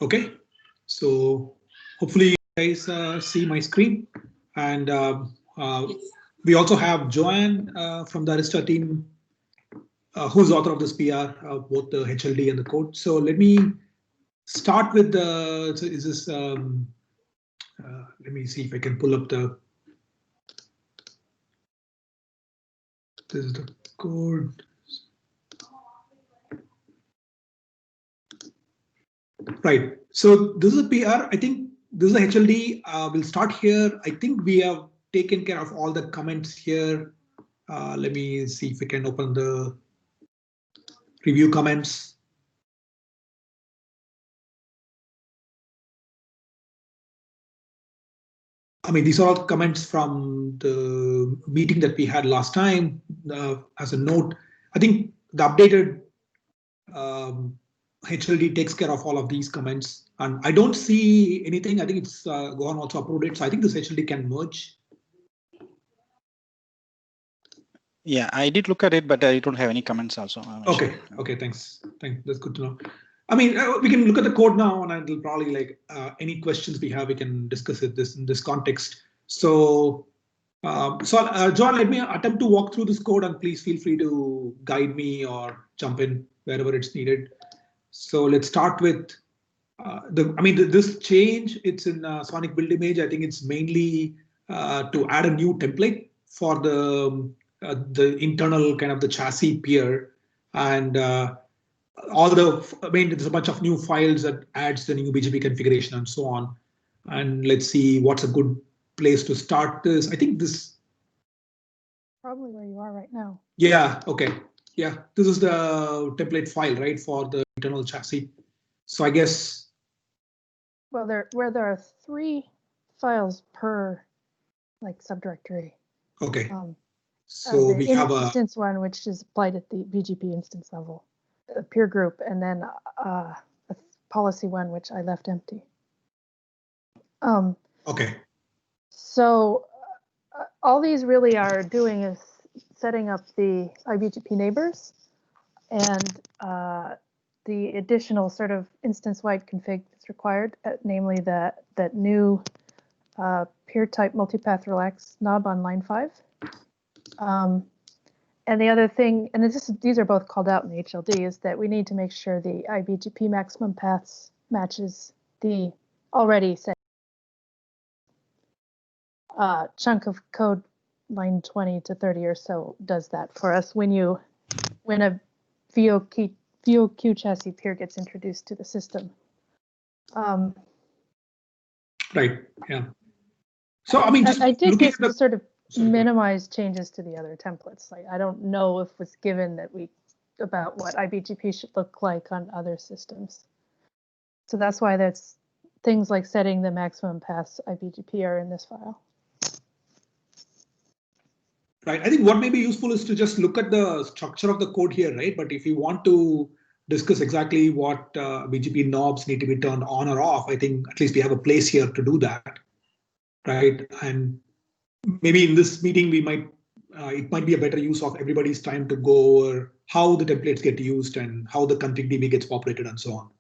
Okay, so hopefully you guys see my screen, and we also have Joanne from the Arista team, who's author of this PR, both the HLD and the code. So let me start with the. So is this? Let me see if I can pull up the. This is the code. Right. So this is a PR. I think this is a HLD. We'll start here. I think we have taken care of all the comments here. Let me see if we can open the review comments. I mean, these are all comments from the meeting that we had last time. As a note, I think the updated HLD takes care of all of these comments, and I don't see anything. I think it's gone also uploaded. So I think this HLD can merge. Yeah, I did look at it, but I don't have any comments also. Okay, okay, thanks. That's good to know. I mean, we can look at the code now, and it'll probably like any questions we have, we can discuss it in this context. So, John, let me attempt to walk through this code, and please feel free to guide me or jump in wherever it's needed. So let's start with this change. It's in SONiC build image. I think it's mainly to add a new template for the internal kind of the chassis peer, and there's a bunch of new files that adds the new BGP configuration and so on. And let's see what's a good place to start this. I think this. Probably where you are right now. Yeah, okay. Yeah, this is the template file, right, for the internal chassis. So I guess. Well, there are 3 files per like subdirectory. Okay. So we have a instance one, which is applied at the BGP instance level, a peer group, and then a policy one, which I left empty. Okay. So all these really are doing is setting up the iBGP neighbors and the additional sort of instance-wide config that's required, namely that new peer type multipath relax knob on line 5. And the other thing, and these are both called out in the HLD, is that we need to make sure the iBGP maximum paths matches the already set chunk of code. Line 20 to 30 or so does that for us when a VOQ chassis peer gets introduced to the system. Right. Yeah. So I mean, I did this to sort of minimize changes to the other templates. Like I don't know if it's given that about what iBGP should look like on other systems. So that's why that's things like setting the maximum paths iBGP are in this file. Right. I think what may be useful is to just look at the structure of the code here, right? But if you want to discuss exactly what BGP knobs need to be turned on or off, I think at least we have a place here to do that, right? And maybe in this meeting, it might be a better use of everybody's time to go over how the templates get used and how the config DB gets populated and so on.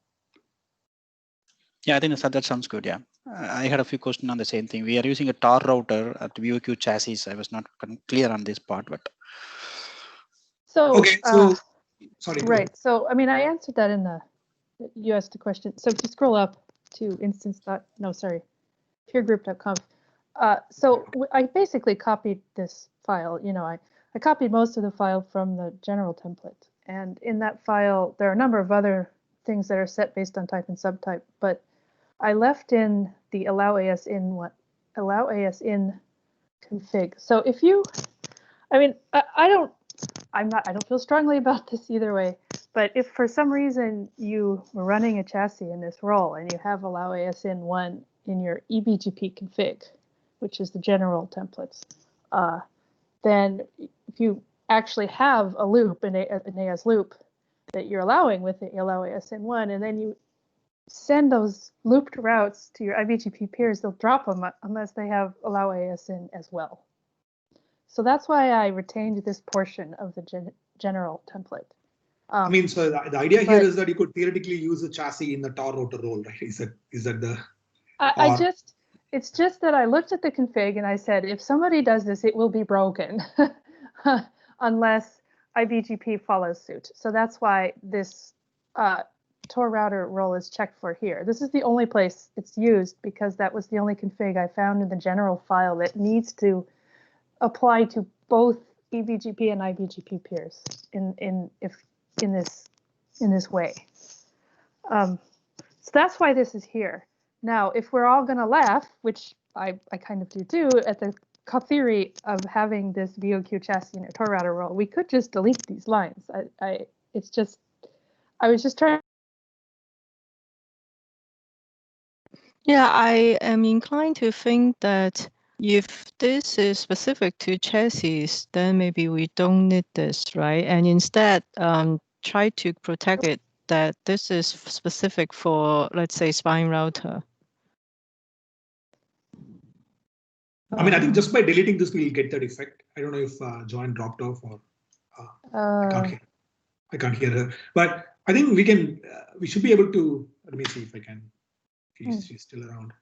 Yeah, I think that sounds good. Yeah, I had a few questions on the same thing. We are using a TAR router at VOQ chassis. I was not clear on this part, but. So, okay, so sorry. Right. So, I mean, I answered that you asked a question. So if you scroll up to peergroup.conf. So I basically copied this file. I copied most of the file from the general template. And in that file, there are a number of other things that are set based on type and subtype, but I left in the allow AS in config. So if you, I mean, I don't feel strongly about this either way, but if for some reason you were running a chassis in this role and you have allow ASIN1 in your eBGP config, which is the general templates, then if you actually have a loop, an AS loop that you're allowing with the allow ASIN1, and then you send those looped routes to your iBGP peers, they'll drop them unless they have allow ASIN as well. So that's why I retained this portion of the general template. I mean, so the idea here is that you could theoretically use a chassis in the Tor router role, right? Is that the? It's just that I looked at the config and I said, if somebody does this, it will be broken unless IBGP follows suit. So that's why this Tor router role is checked for here. This is the only place it's used because that was the only config I found in the general file that needs to apply to both eBGP and IBGP peers in this way. So that's why this is here. Now, if we're all going to laugh, which I kind of do too, at the theory of having this VOQ chassis in a Tor router role, we could just delete these lines. I was just trying. Yeah, I am inclined to think that if this is specific to chassis, then maybe we don't need this, right? And instead, try to protect it that this is specific for, let's say, spine router. I mean, I think just by deleting this, we'll get that effect. I don't know if Joanne dropped off or I can't hear her. But I think we can. We should be able to. Let me see if I can. She's still around.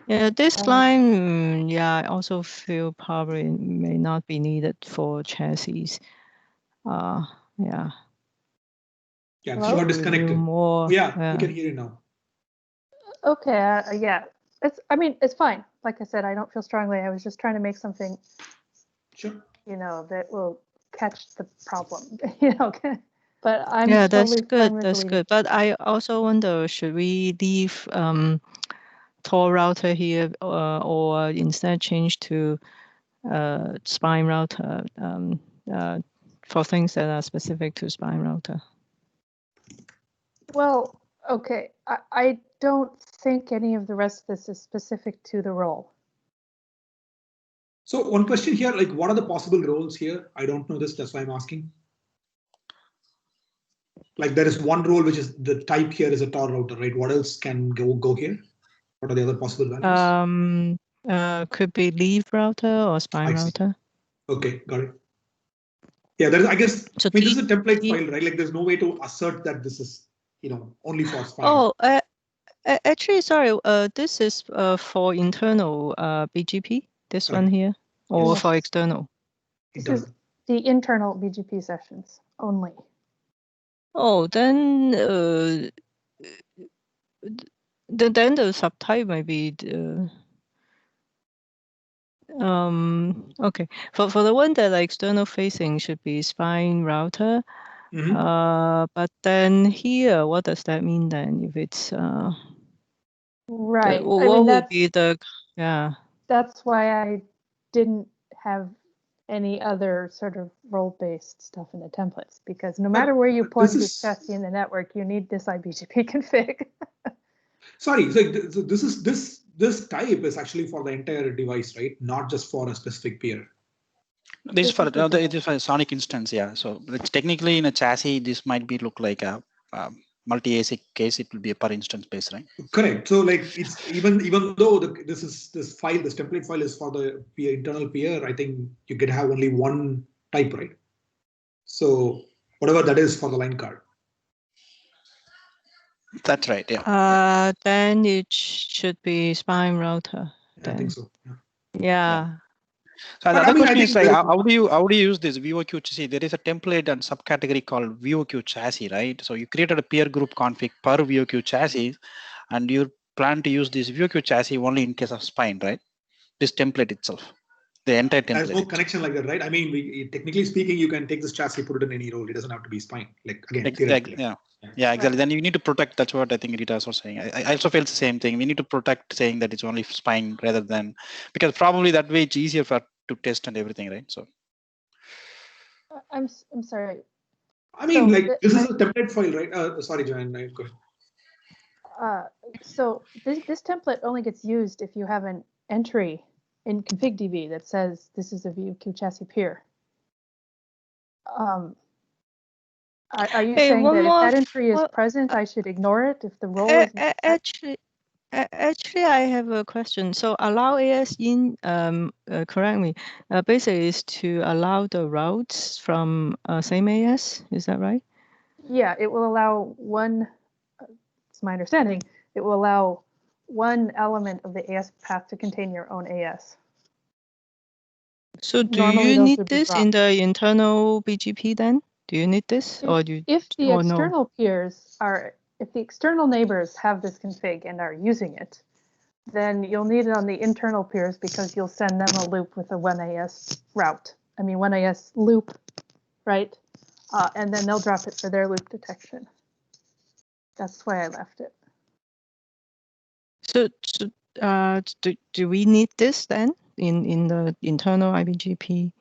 Yeah, this line, yeah, I also feel probably may not be needed for chassis. Yeah. Yeah, so you got disconnected. More, we can hear you now. Okay, yeah. I mean, it's fine. Like I said, I don't feel strongly. I was just trying to make something, sure, that will catch the problem, But I'm that's totally good. fine with That's deleting. good. But I also wonder, should we leave Tor router here, or instead change to spine router for things that are specific to spine router? Well, okay. I don't think any of the rest of this is specific to the role. So one question here, like, what are the possible roles here? I don't know this, that's why I'm asking. Like, there is one role which is the type here is a Tor router, right? What else can go here? What are the other possible values? Could be leaf router or spine router. Okay, got it. Yeah, there is. I guess. So I mean, this is a template file, right? Like, there's no way to assert that this is, only for spine. Oh, actually, sorry. This is for internal BGP. This one here, or for external. This is the internal BGP sessions only. Oh, then the subtype might be okay. For the one that external facing should be spine router. But then here, what does that mean then? If it's right, what would be the That's why I didn't have any other sort of role-based stuff in the templates, because no matter where you plug this chassis in the network, you need this IBGP config. Sorry, so this type is actually for the entire device, right? Not just for a specific peer. This is for it is for a SONiC instance, yeah. So it's technically in a chassis, this might be look like a multi-ASIC case. It will be a per instance base, right? Correct. So like it's even though this template file is for the internal peer, I think you can have only one type, right? So whatever that is for the line card. That's right. Yeah. Then it should be spine router. I think so. Yeah. So another question is like, how do you use this VOQ chassis? There is a template and subcategory called VOQ chassis, right? So you created a peer group config per VOQ chassis, and you plan to use this VOQ chassis only in case of spine, right? This template itself, the entire template. There's no connection like that, right? I mean, technically speaking, you can take this chassis, put it in any role. It doesn't have to be spine. Like again, exactly. Yeah, exactly. Then you need to protect. That's what I think Rita was saying. I also felt the same thing. We need to protect saying that it's only spine rather than, because probably that way it's easier to test and everything, right? So I'm sorry. I mean, this is a template file, right? Sorry, Joanne. Go ahead. So this template only gets used if you have an entry in config.db that says this is a VOQ chassis peer. Are you saying that if that entry is present, I should ignore it if the role is not Actually, I have a question. So allow AS in, correct me, basically is to allow the routes from same AS. Is that right? Yeah, it will allow one, it's my understanding, it will allow one element of the AS path to contain your own AS. So do Normally you those need would be this in dropped. the internal BGP then? Do you need this, or do you, If the or no? external peers are, if the external neighbors have this config and are using it, then you'll need it on the internal peers because you'll send them a loop with a 1AS route. I mean, 1AS loop, right? And then they'll drop it for their loop detection. That's why I left it. So do we need this then in the internal IBGP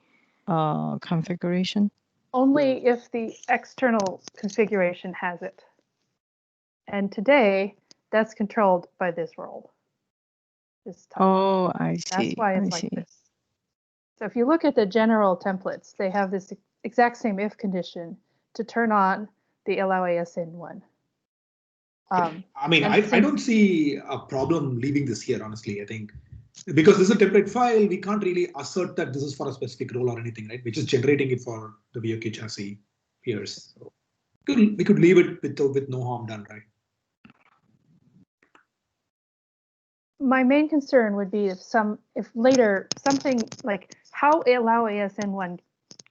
configuration? Only if the external configuration has it. And today, that's controlled by this role. This type. Oh, I see. That's why it's I like see. this. So if you look at the general templates, they have this exact same if condition to turn on the allow ASN1. I mean, I don't see a problem leaving this here, honestly. I think because this is a template file, we can't really assert that this is for a specific role or anything, right? We're just generating it for the VOQ chassis peers. So we could leave it with no harm done, right? My main concern would be if later something like how allow ASN1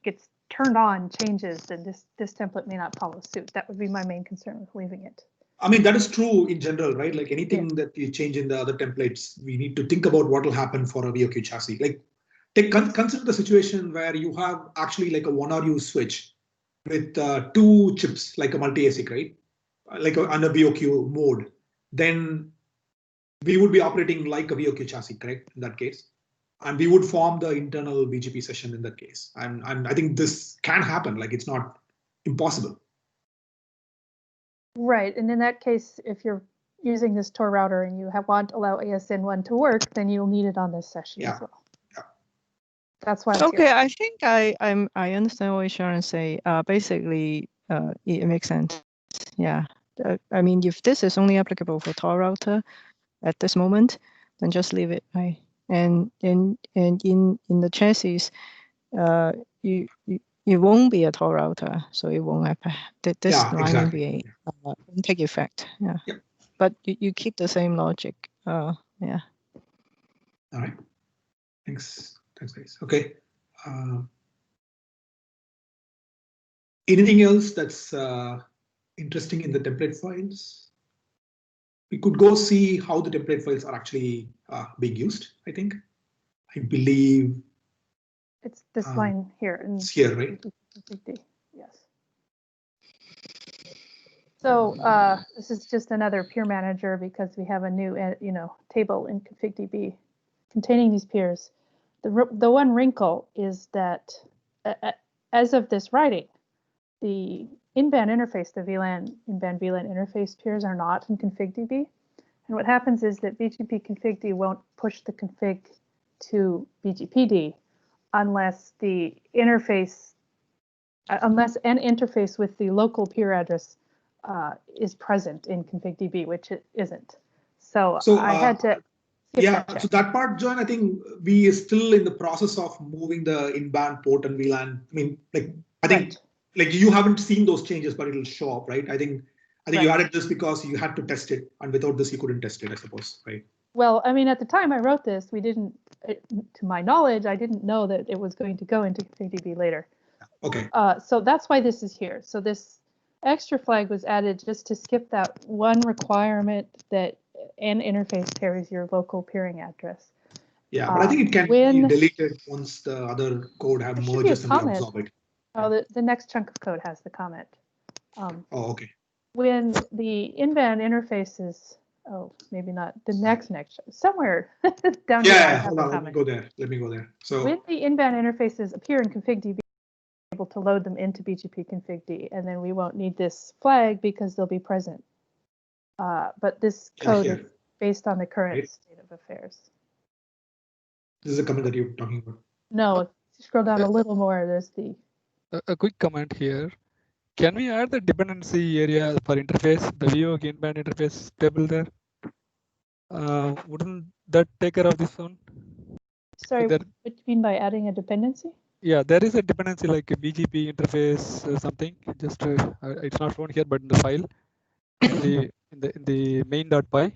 gets turned on changes, then this template may not follow suit. That would be my main concern with leaving it. I mean, that is true in general, right? Like anything that you change in the other templates, we need to think about what will happen for a VOQ chassis. Like consider the situation where you have actually like a 1RU switch with 2 chips, like a multi-ASIC, right? Like on a VOQ mode, then we would be operating like a VOQ chassis, correct? In that case, and we would form the internal BGP session in that case. And I think this can happen. Like it's not impossible. Right, and in that case, if you're using this Tor router and you want allow ASN1 to work, then you'll need it on this session as well. Yeah. That's why. Okay, I think I understand what Sharon say. Basically, it makes sense. Yeah, I mean, if this is only applicable for Tor router at this moment, then just leave it, right? And in the chassis, it won't be a Tor router, so it won't happen. This line won't be won't take effect. Yeah. Yep. But you keep the same logic. Yeah. All right. Thanks, guys. Okay. Anything else that's interesting in the template files? We could go see how the template files are actually being used. I think. I believe it's this line here. It's here, right? Yes. So this is just another peer manager because we have a new, table in config.db containing these peers. The one wrinkle is that as of this writing, the in-band interface, the VLAN in-band VLAN interface peers are not in config.db. And what happens is that BGP config.d won't push the config to BGPD unless the interface, unless an interface with the local peer address is present in config.db, which it isn't. So I had to. Yeah, so that part, John, I think we are still in the process of moving the in-band port and VLAN. I mean, like I think like you haven't seen those changes, but it'll show up, right? I think you added this because you had to test it, and without this you couldn't test it, I suppose, right? Well, I mean, at the time I wrote this, we didn't, to my knowledge, I didn't know that it was going to go into config.db later. Okay. So that's why this is here. So this extra flag was added just to skip that one requirement that an interface carries your local peering address. Yeah, but I think it can be deleted once the other code have merged and we absorb it. Oh, the next chunk of code has the comment. Okay. When the in-band interfaces, maybe not the next, somewhere down here. Yeah, hold on, let me go there. So when the in-band interfaces appear in config.db, able to load them into BGP config.d, and then we won't need this flag because they'll be present. But this code is based on the current state of affairs. This is a comment that you're talking about. No, scroll down a little more. There's a quick comment here. Can we add the dependency area for interface, the VOQ in-band interface table there? Wouldn't that take care of this one? Sorry, There, what do you mean by adding a dependency? yeah, there is a dependency like a BGP interface or something. Just it's not shown here, but in the file, in the main.py,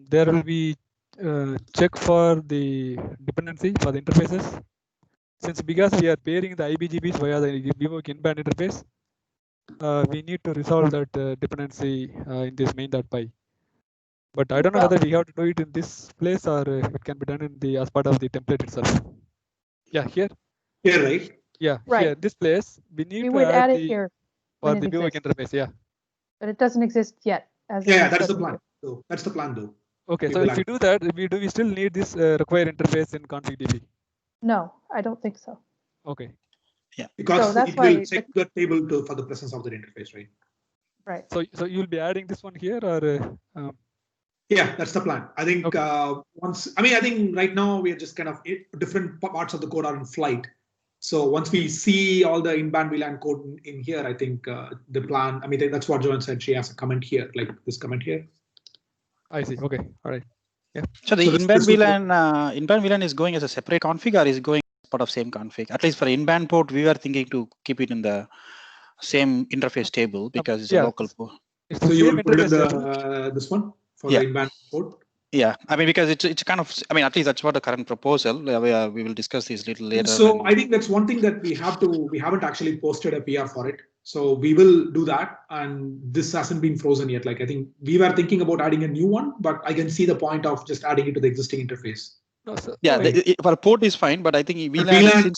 there will be check for the dependency for the interfaces. Since because we are pairing the IBGPs via the VoIP in-band interface, we need to resolve that dependency in this main.py. But I don't know whether we have to do it in this place or it can be done in the as part of the template itself. Yeah, here. Here, right? Yeah, Right. here, this place, we need We to would add add it the here for when the it VoIP exists, interface. Yeah. but it doesn't exist yet. As Yeah, it that's the doesn't plan. do. So that's the plan, though. Okay, We so will if we add- do that, we still need this require interface in config.db. No, I don't think so. Okay. because So that's it will why check the table for the presence of the interface, right? right. So you'll be adding this one here or Yeah, that's the plan. I think Okay. I think right now we are just kind of different parts of the code are in flight. So once we see all the in-band VLAN code in here, I think the plan, I mean, that's what Joanne said. She has a comment here, like this comment here. I see. Okay. All right. Yeah. So the So in-band VLAN is going as a separate config or is going as part of same config? At least for in-band port, we were thinking to keep it in the same interface table because it's a local port. It's So the you same will put it in interface table. this one for Yeah. the in-band port? Yeah, I mean, because it's kind of, I mean, at least that's what the current proposal. We will discuss this little later. So I think that's one thing that we haven't actually posted a PR for it. So we will do that. And this hasn't been frozen yet. Like I think we were thinking about adding a new one, but I can see the point of just adding it to the existing interface. No, so, yeah, no, for port is fine, but I think VLAN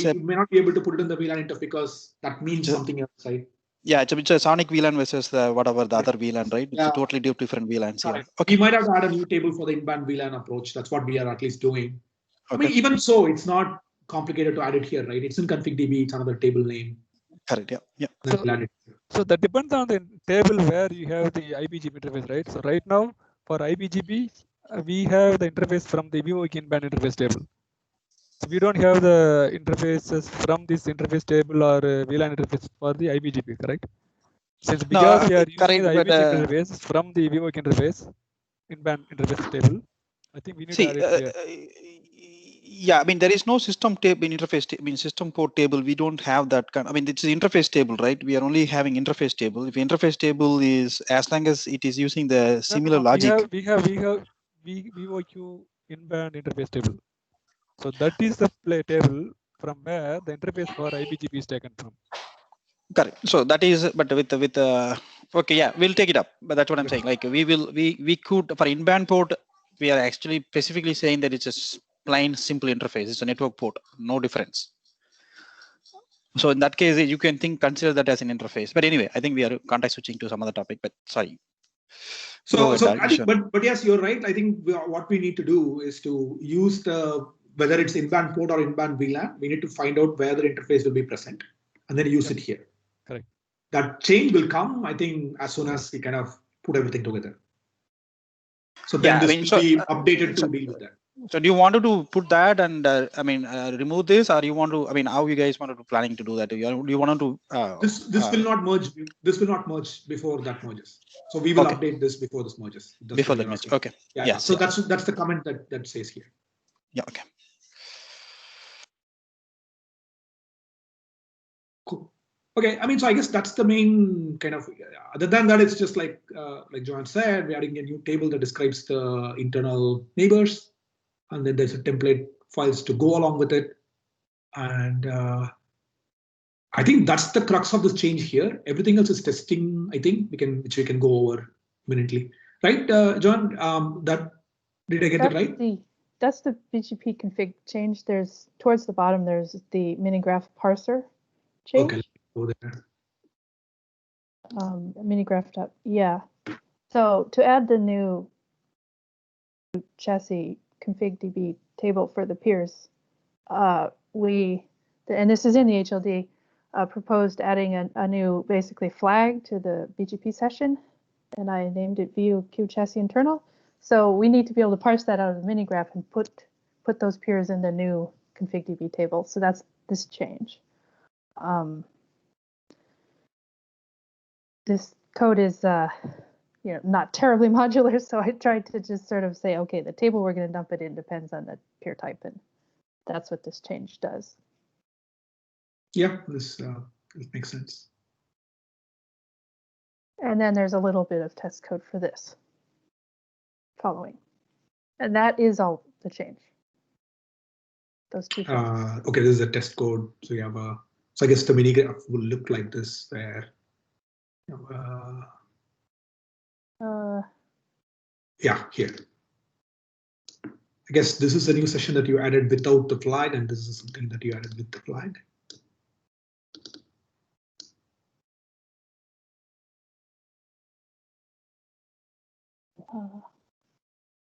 you may not be able to put it in the VLAN interface because that means Sure. something else, right? Yeah, it's a SONiC VLAN versus the other VLAN, right? It's Yeah. a totally different VLANs. Yeah. Right. Okay. We might have to add a new table for the in-band VLAN approach. That's what we are at least doing. Okay. I mean, even so, it's not complicated to add it here, right? It's in config.db. It's another table name. Correct. Yeah. Yeah. Then we'll add it. So that depends on the table where you have the IBGP interface, right? So right now for IBGP, we have the interface from the VoIP in-band interface table. So we don't have the interfaces from this interface table or VLAN interface for the IBGP, correct? Since because we are using the IBGP interface from the VoIP interface in-band interface table, I think we need to add it here. Yeah, I mean, there is no system table in interface. I mean, system port table. We don't have that kind. I mean, it's the interface table, right? We are only having interface table. If interface table is as long as it is using the similar logic. We have VoIP in-band interface table. So that is the table from where the interface for IBGP is taken from. Correct. So that is, but with okay, yeah, we'll take it up. But that's what I'm saying. Like we could for in-band port, we are actually specifically saying that it's a plain simple interface. It's a network port, no difference. So in that case, you can consider that as an interface. But anyway, I think we are context switching to some other topic. But sorry. So I think, but yes, you're right. I think what we need to do is to use whether it's in-band port or in-band VLAN, we need to find out where the interface will be present and then use it here. Correct. That change will come, I think, as soon as we kind of put everything together. So then this will be updated to deal with that. So do you want to put that and remove this, or you want to? I mean, how you guys want to planning to do that? Do you want to? This will not merge. This will not merge before that merges. So we will update this before this merges. Before that merges. Okay. Yeah. Yes. So that's the comment that says here. Yeah. Okay. Cool. Okay. I mean, so I guess that's the main kind of. Other than that, it's just like Joanne said, we're adding a new table that describes the internal neighbors, and then there's a template files to go along with it, and I think that's the crux of this change here. Everything else is testing. I think which we can go over minutely, right, John? Did I get that right? That's the BGP config change. There's towards the bottom. There's the minigraph parser change. Okay, go there. Minigraph. Yeah. So to add the new chassis config.db table for the peers, and this is in the HLD, proposed adding a new basically flag to the BGP session, and I named it VOQ chassis internal. So we need to be able to parse that out of the minigraph and put those peers in the new config.db table. So that's this change. This code is not terribly modular. So I tried to just sort of say, okay, the table we're going to dump it in depends on the peer type, and that's what this change does. Yeah, this makes sense. And then there's a little bit of test code for this following. And that is all the change. Those two things. Okay, this is a test code. So you have a, so I guess the mini graph will look like this there. Yeah, here. I guess this is a new session that you added without the flag, and this is something that you added with the flag.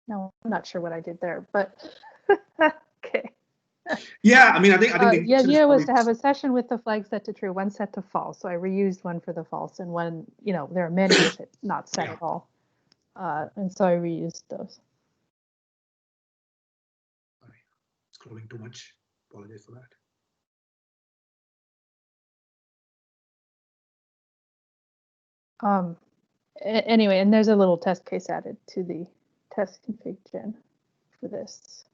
No, I'm not sure what I did there, but okay. Yeah, I mean, I think the idea was to have a session with the flag set to true, one set to false. So I reused one for the false, and one, there are many with it not set at all. And so I reused those. Sorry, scrolling too much. Apologize for that. Anyway, and there's a little test case added to the test config gen for this.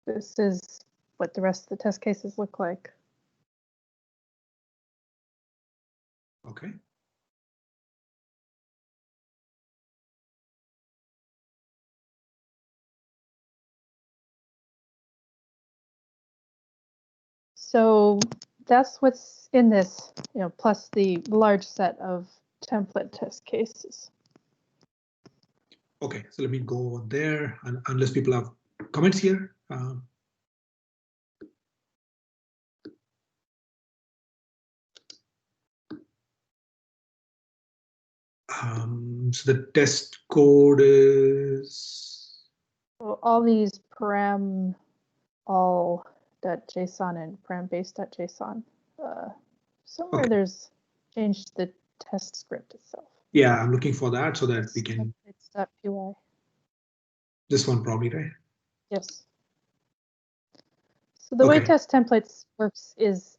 This is what the rest of the test cases look like. Okay. So that's what's in this, plus the large set of template test cases. Okay, so let me go there, and unless people have comments here. So the test code is. So all these param all.json and param base.json. Somewhere there's changed the test script itself. Yeah, I'm looking for that so that we can. Templates.py. This one probably, right? Yes. So the way test templates works is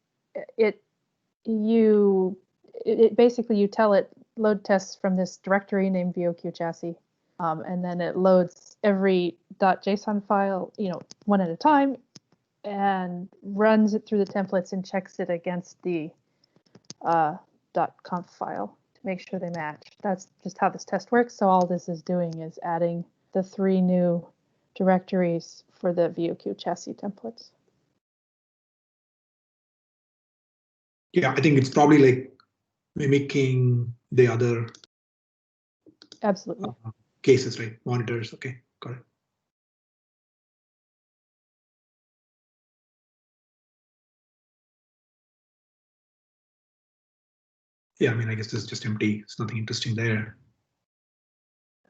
basically you tell it load tests from this directory named VOQ chassis, and then it loads every .json file, one at a time, and runs it through the templates and checks it against the .conf file to make sure they match. That's just how this test works. So all this is doing is adding the 3 new directories for the VOQ chassis templates. Yeah, I think it's probably like mimicking the other Absolutely. Cases, right? Monitors. Okay, got it. Yeah, I mean, I guess this is just empty. It's nothing interesting there.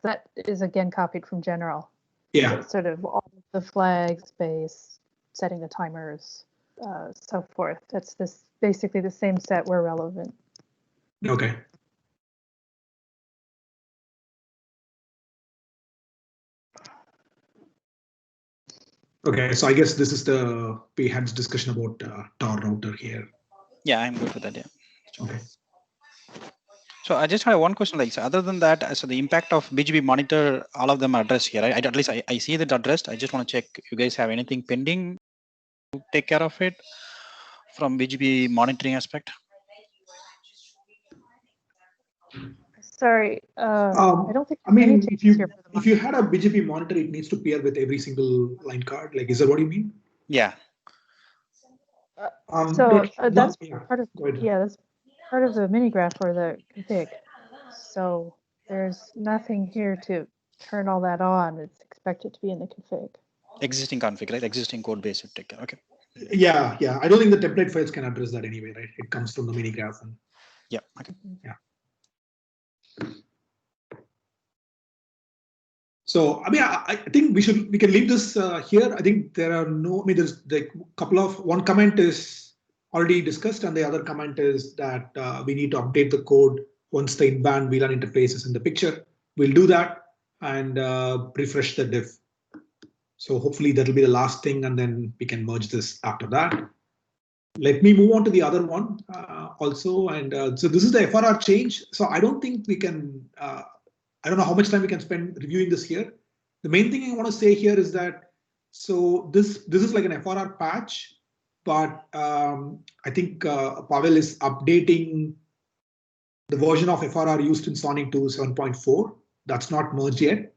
That is again copied from general. Yeah. Sort of all the flags, base, setting the timers, so forth. That's basically the same set where relevant. Okay. Okay, so I guess this is we had this discussion about Tor router here. Yeah, I'm good with that. Yeah. Okay. So I just had one question, like, so other than that, so the impact of BGP monitor, all of them are addressed here, right? At least I see that addressed. I just want to check you guys have anything pending to take care of it from BGP monitoring aspect. Sorry, I don't think. I mean, if you had a BGP monitor, it needs to pair with every single line card. Like, is that what you mean? Yeah. So that's part of that's part of the mini graph or the config. So there's nothing here to turn all that on. It's expected to be in the config. Existing config, right? Existing code base would take care. Okay. Yeah. I don't think the template files can address that anyway, right? It comes from the mini graph. And yeah. Okay. Yeah. So, I mean, I think we can leave this here. I think there are there's like one comment is already discussed, and the other comment is that we need to update the code once the in-band VLAN interface is in the picture. We'll do that and refresh the diff. So hopefully that'll be the last thing, and then we can merge this after that. let me move on to the other one also. And so this is the FRR change. So I don't think we can, I don't know how much time we can spend reviewing this here. The main thing I want to say here is that, so this is like an FRR patch, but I think Pavel is updating the version of FRR used in SONiC to 7.4. That's not merged yet.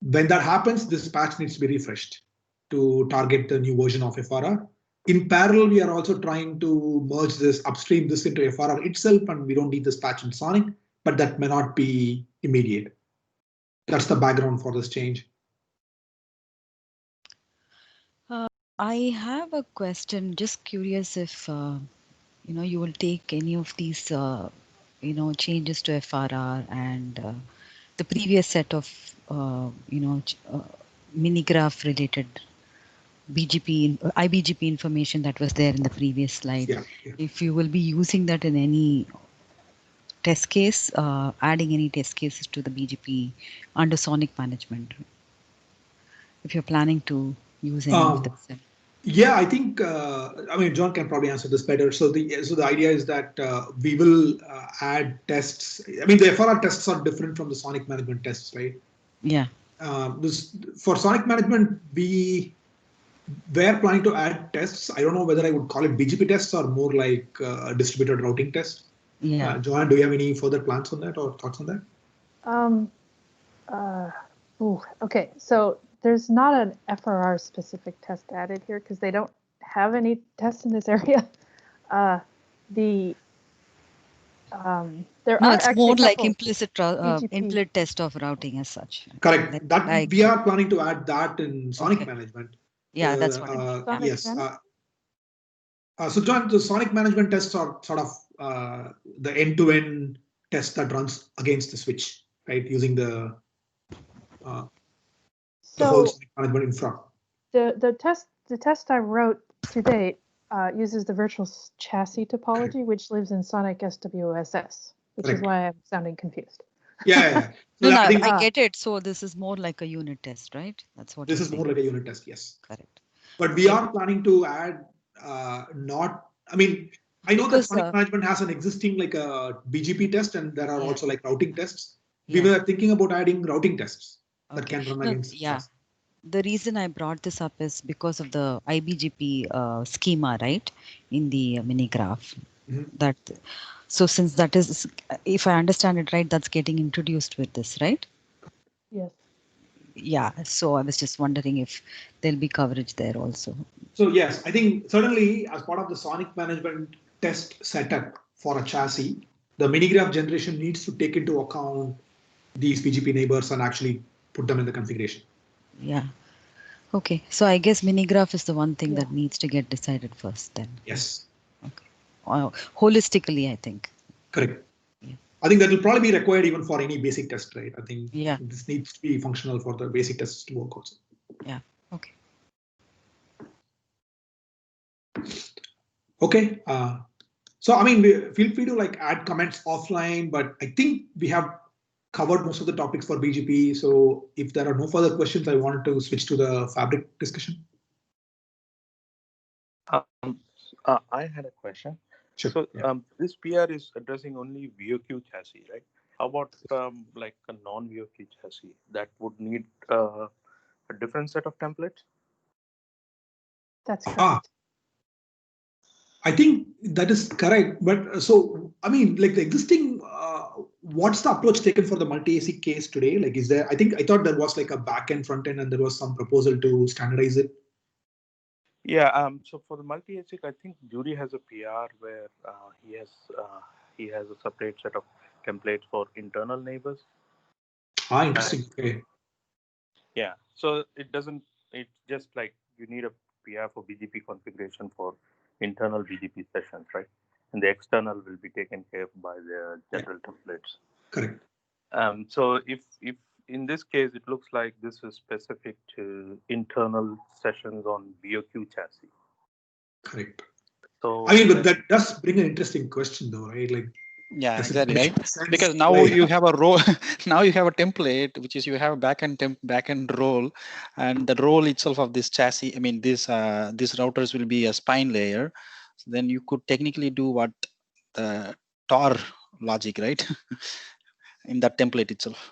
When that happens, this patch needs to be refreshed to target the new version of FRR. In parallel, we are also trying to merge this, upstream this into FRR itself, and we don't need this patch in SONiC, but that may not be immediate. That's the background for this change. I have a question. Just curious if you will take any of these changes to FRR and the previous set of minigraph related BGP, IBGP information that was there in the previous slide. Yeah. If you will be using that in any test case, adding any test cases to the BGP under SONiC management, if you're planning to use any of this. Yeah, I think, I mean, John can probably answer this better. So the idea is that we will add tests. I mean, the FRR tests are different from the SONiC management tests, right? Yeah. For SONiC management, we were planning to add tests. I don't know whether I would call it BGP tests or more like distributed routing tests. Yeah. Joanne, do you have any further plans on that or thoughts on that? Okay, so there's not an FRR specific test added here because they don't have any tests in this area. There no, are it's more like implicit test of routing as such. Correct. We are planning to add that in SONiC management. Yeah, that's what yes. So John, the SONiC management tests are sort of the end-to-end test that runs against the switch, right? Using the whole SONiC management infra. The test I wrote to date uses the virtual chassis topology, which lives in SONiC SWOSS, which is why I'm sounding confused. Yeah. So I get it. So this is more like a unit test, right? That's what this is saying. More like a unit test, yes. Correct. But we are planning to add I know that SONiC management has an existing like a BGP test, and there are also like routing tests. We were thinking about adding routing tests that can run against. Yeah. The reason I brought this up is because of the IBGP schema, right, in the mini graph. Mm-hmm. So since that is, if I understand it right, that's getting introduced with this, right? Yes. Yeah. So I was just wondering if there'll be coverage there also. So yes, I think certainly as part of the SONiC management test setup for a chassis, the mini graph generation needs to take into account these BGP neighbors and actually put them in the configuration. Yeah. Okay. So I guess minigraph is the one thing that needs to get decided first then. Yes. Okay. Holistically, I think. Correct. Yeah. I think that will probably be required even for any basic test, right? I think this needs to be functional for the basic tests to work also. Yeah. Okay. Okay. So I mean, feel free to like add comments offline, but I think we have covered most of the topics for BGP. So if there are no further questions, I wanted to switch to the fabric discussion. I had a question. Sure. So this PR is addressing only VOQ chassis, right? How about like a non-VOQ chassis that would need a different set of templates? That's correct. I think that is correct. But so, I mean, like the existing, what's the approach taken for the multi-ASIC case today? Like, is there, I thought there was like a back-end, front-end, and there was some proposal to standardize it. Yeah. So for the multi-ASIC, I think Judy has a PR where he has a separate set of templates for internal neighbors. Interesting. Okay. Yeah. So it's just like you need a PR for BGP configuration for internal BGP sessions, right? And the external will be taken care of by the general templates. Correct. So if in this case, it looks like this is specific to internal sessions on BOQ chassis. Correct. So I mean, but that does bring an interesting question, though, right? Like, yeah, exactly, right? Because now you have a role, now you have a template, which is you have a backend role, and the role itself of this chassis. I mean, these routers will be a spine layer. So then you could technically do what the Tor logic, right? In that template itself.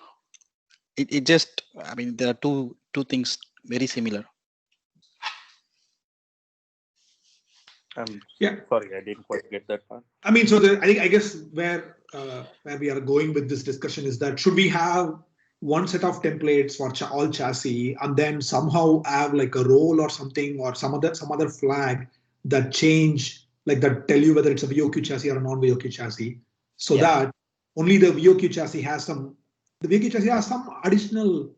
It just, I mean, there are two things very similar. Yeah. Sorry, I didn't quite get that part. I mean, so I guess where we are going with this discussion is that should we have one set of templates for all chassis and then somehow have like a role or something or some other flag that change, like that tell you whether it's a VOQ chassis or a non-VOQ chassis, so that only the VOQ chassis has some additional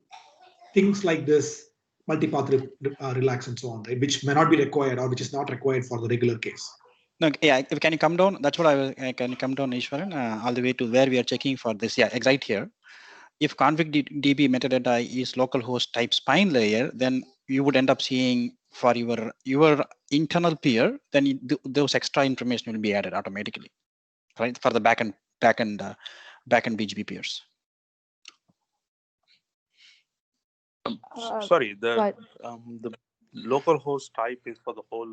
things like this multipath relax and so on, right? Which may not be required or which is not required for the regular case. No, yeah, can you come down? That's what I was. Can you come down, Ishwaran, all the way to where we are checking for this? Yeah, right here. If config DB metadata is localhost type spine layer, then you would end up seeing for your internal peer, then those extra information will be added automatically, right? For the backend BGP peers. Sorry, the localhost type is for the whole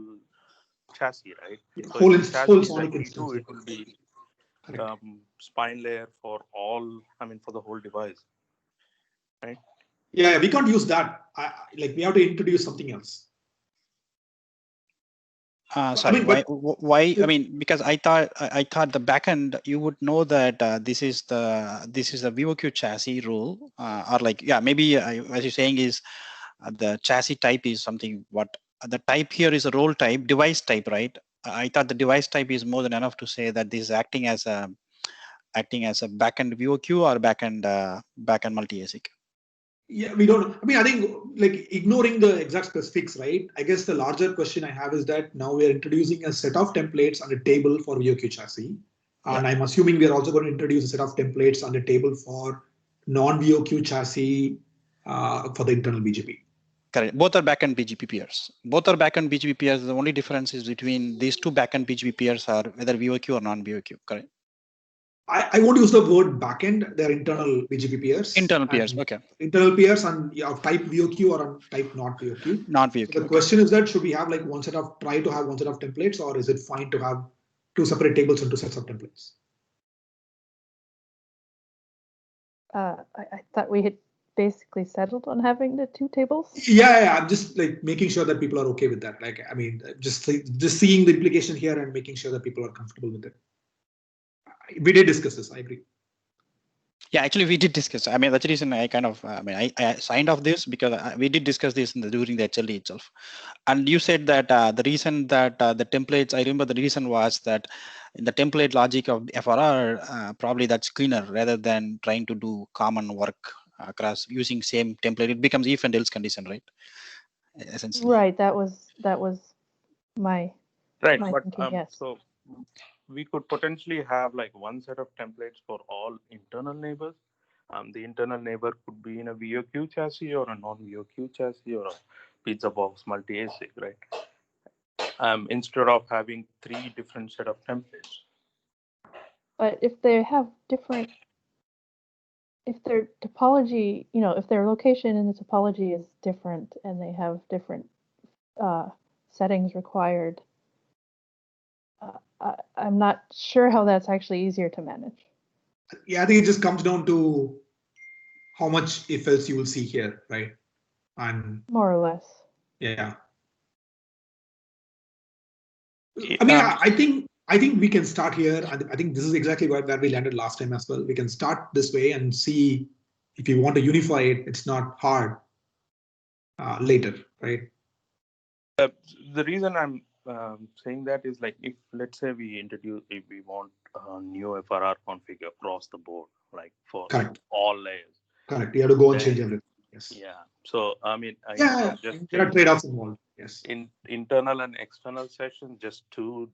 chassis, right? So whole chassis SONiC that we instance. do, it will be spine layer for all. I mean, for the whole device, right? Yeah, we can't use that. Like we have to introduce something else. Sorry, why? I mean, because I thought the backend you would know that this is the VOQ chassis rule, or like, yeah, maybe as you're saying is the chassis type is something. What the type here is a role type, device type, right? I thought the device type is more than enough to say that this is acting as a backend VOQ or backend multi-ASIC. Yeah, we don't. I mean, I think like ignoring the exact specifics, right? I guess the larger question I have is that now we are introducing a set of templates on a table for VOQ chassis, and I'm assuming we are also going to introduce a set of templates on the table for non-VOQ chassis for the internal BGP. Correct. Both are backend BGP peers. Both are backend BGP peers. The only difference is between these two backend BGP peers are whether VOQ or non-VOQ. Correct. I won't use the word backend. They're internal BGP peers. Internal peers. Okay. Internal peers and type VOQ or on type not VOQ. Not VOQ. So the question is that should we have like try to have one set of templates, or is it fine to have two separate tables and two sets of templates? I thought we had basically settled on having the two tables. Yeah, I'm just like making sure that people are okay with that. Like, I mean, just seeing the implication here and making sure that people are comfortable with it. We did discuss this. I agree. Yeah, actually, we did discuss. I mean, that's the reason I kind of, I signed off this because we did discuss this during the HLD itself. And you said that the reason that the templates, I remember the reason was that in the template logic of FRR, probably that's cleaner rather than trying to do common work across using same template. It becomes if and else condition, right? Essentially. Right. That was my right. my But thinking, yes. so we could potentially have like one set of templates for all internal neighbors. The internal neighbor could be in a VOQ chassis or a non-VOQ chassis or a pizza box multi-ASIC, right? Instead of having three different set of templates. But if they have different, if their topology, if their location in the topology is different and they have different settings required, I'm not sure how that's actually easier to manage. Yeah, I think it just comes down to how much if else you will see here, right? And more or less. Yeah. I mean, I think we can start here. I think this is exactly where we landed last time as well. We can start this way and see if you want to unify it. It's not hard later, right? The reason I'm saying that is like if let's say we want a new FRR config across the board, like for all layers. Correct. You have to go and change everything. Yes. Yeah. So I mean, there are trade-offs involved. Yes. In internal and external sessions, just two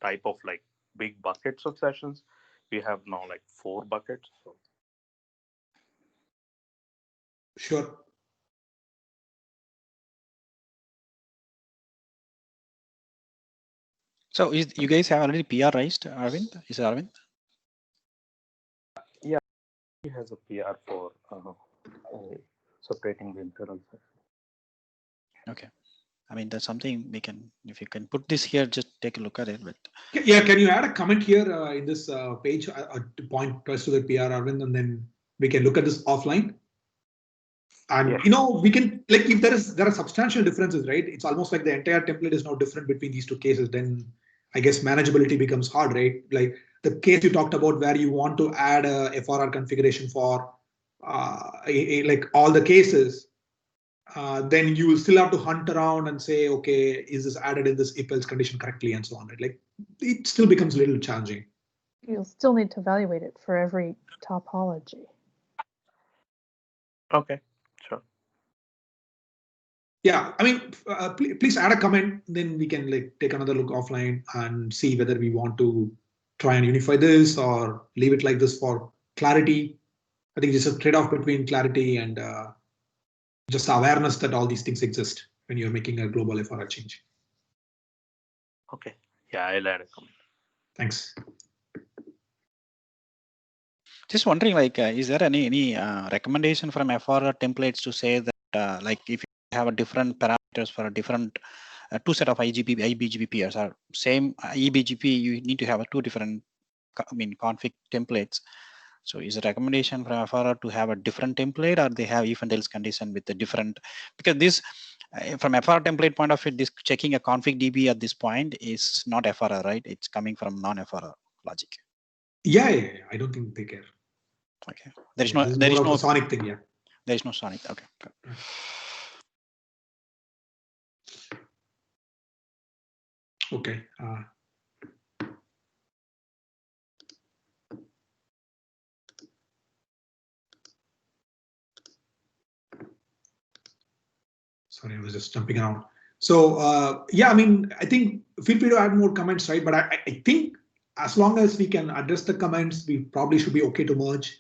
type of like big buckets of sessions. We have now like 4 buckets. So. Sure. So you guys have already PR raised, Arvind? Is it Arvind? Yeah, he has a PR for separating the internal session. Okay. I mean, that's something we can, if you can put this here, just take a look at it. But yeah, can you add a comment here in this page to point us to the PR, Arvind, and then we can look at this offline? And we can, like, if there are substantial differences, right? It's almost like the entire template is now different between these two cases. Then I guess manageability becomes hard, right? Like the case you talked about where you want to add a FRR configuration for like all the cases. Then you will still have to hunt around and say, okay, is this added in this if else condition correctly and so on, right? Like it still becomes a little challenging. You'll still need to evaluate it for every topology. Okay, sure. Yeah, I mean, please add a comment, then we can like take another look offline and see whether we want to try and unify this or leave it like this for clarity. I think it's a trade-off between clarity and just awareness that all these things exist when you're making a global FRR change. Okay, yeah, I'll add a comment. Thanks. Just wondering, like, is there any recommendation from FRR templates to say that, like, if you have a different parameters for a different two set of IBGP peers or same eBGP, you need to have two different, config templates. So is a recommendation from FRR to have a different template, or they have if and else condition with the different? Because this, from FRR template point of view, this checking a config DB at this point is not FRR, right? It's coming from non-FRR logic. Yeah, I don't think they care. Okay, there is no SONiC thing. Yeah, there is no SONiC. Okay. Okay. Sorry, I was just jumping around. So yeah, I mean, I think feel free to add more comments, right? But I think as long as we can address the comments, we probably should be okay to merge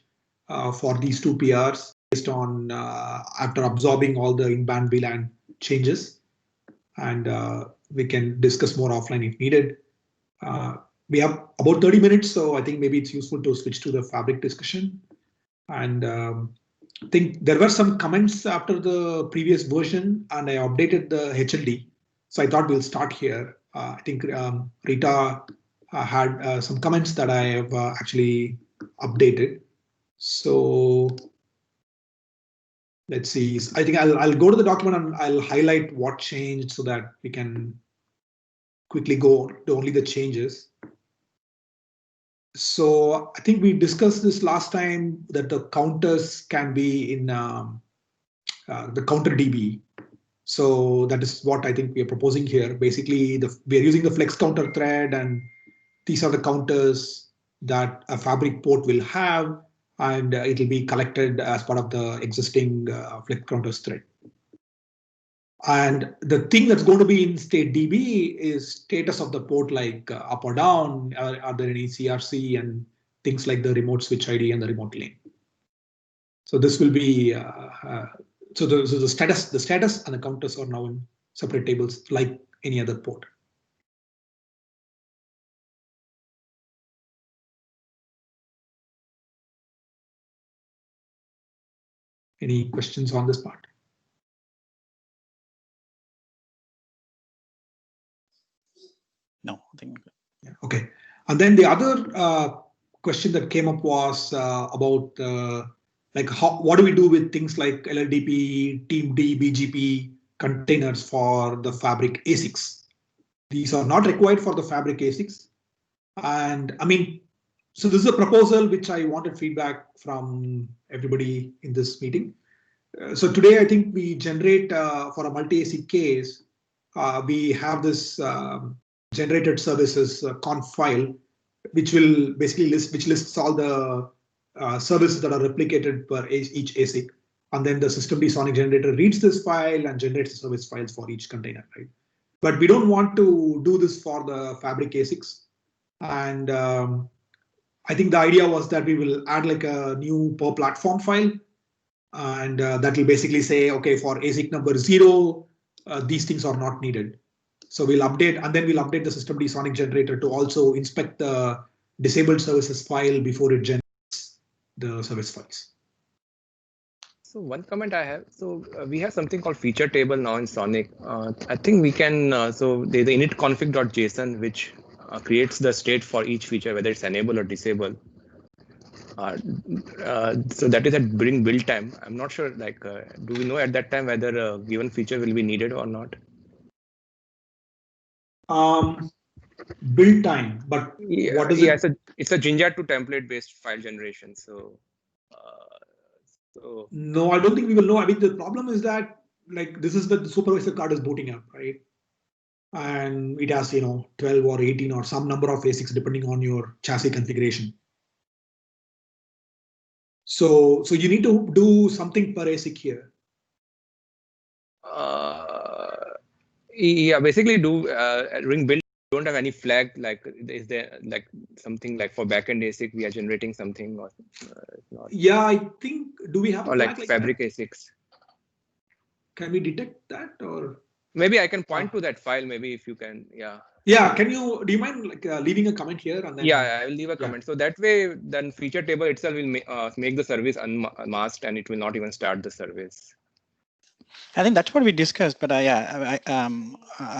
for these two PRs based on after absorbing all the in-band VLAN changes, and we can discuss more offline if needed. We have about 30 minutes, so I think maybe it's useful to switch to the fabric discussion. And I think there were some comments after the previous version, and I updated the HLD. So I thought we'll start here. I think Rita had some comments that I have actually updated. So let's see. I think I'll go to the document and I'll highlight what changed so that we can quickly go to only the changes. So I think we discussed this last time that the counters can be in the counter DB. So that is what I think we are proposing here. Basically, we are using the flex counter thread, and these are the counters that a fabric port will have, and it will be collected as part of the existing flex counters thread. And the thing that's going to be in state DB is status of the port, like up or down. Are there any CRC and things like the remote switch ID and the remote lane? So this will be so the status and the counters are now in separate tables like any other port. Any questions on this part? No, I think. Yeah, okay. And then the other question that came up was about like what do we do with things like LLDP, TeamD, BGP containers for the Fabric ASICs? These are not required for the Fabric ASICs. And I mean, so this is a proposal which I wanted feedback from everybody in this meeting. So today, I think we generate for a multi-ASIC case, we have this generated services conf file, which will basically lists all the services that are replicated per each ASIC. And then the systemd SONiC generator reads this file and generates the service files for each container, right? But we don't want to do this for the Fabric ASICs. And I think the idea was that we will add like a new per platform file. And that will basically say, okay, for ASIC number 0, these things are not needed. So we'll update, and then we'll update the systemd SONiC generator to also inspect the disabled services file before it generates the service files. So one comment I have, so we have something called feature table now in SONiC. I think we can, so there's the init config.json, which creates the state for each feature, whether it's enable or disable. So that is at during build time. I'm not sure, like, do we know at that time whether a given feature will be needed or not? Build time, but yeah, what is yeah, it? It's a Jinja to template based file generation. So, no, I don't think we will know. I mean, the problem is that like this is the supervisor card is booting up, right? And it has 12 or 18 or some number of ASICs depending on your chassis configuration. So you need to do something per ASIC here. Yeah, basically during build don't have any flag, like is there like something like for backend ASIC we are generating something or not? Yeah, I think, do we have a or flag like fabric that? ASICs? Can we detect that, or maybe I can point to that file, maybe if you can. Yeah, do you mind like leaving a comment here and then? Yeah, I will leave a comment. So that way then feature table itself will make the service unmasked and it will not even start the service. I think that's what we discussed, but I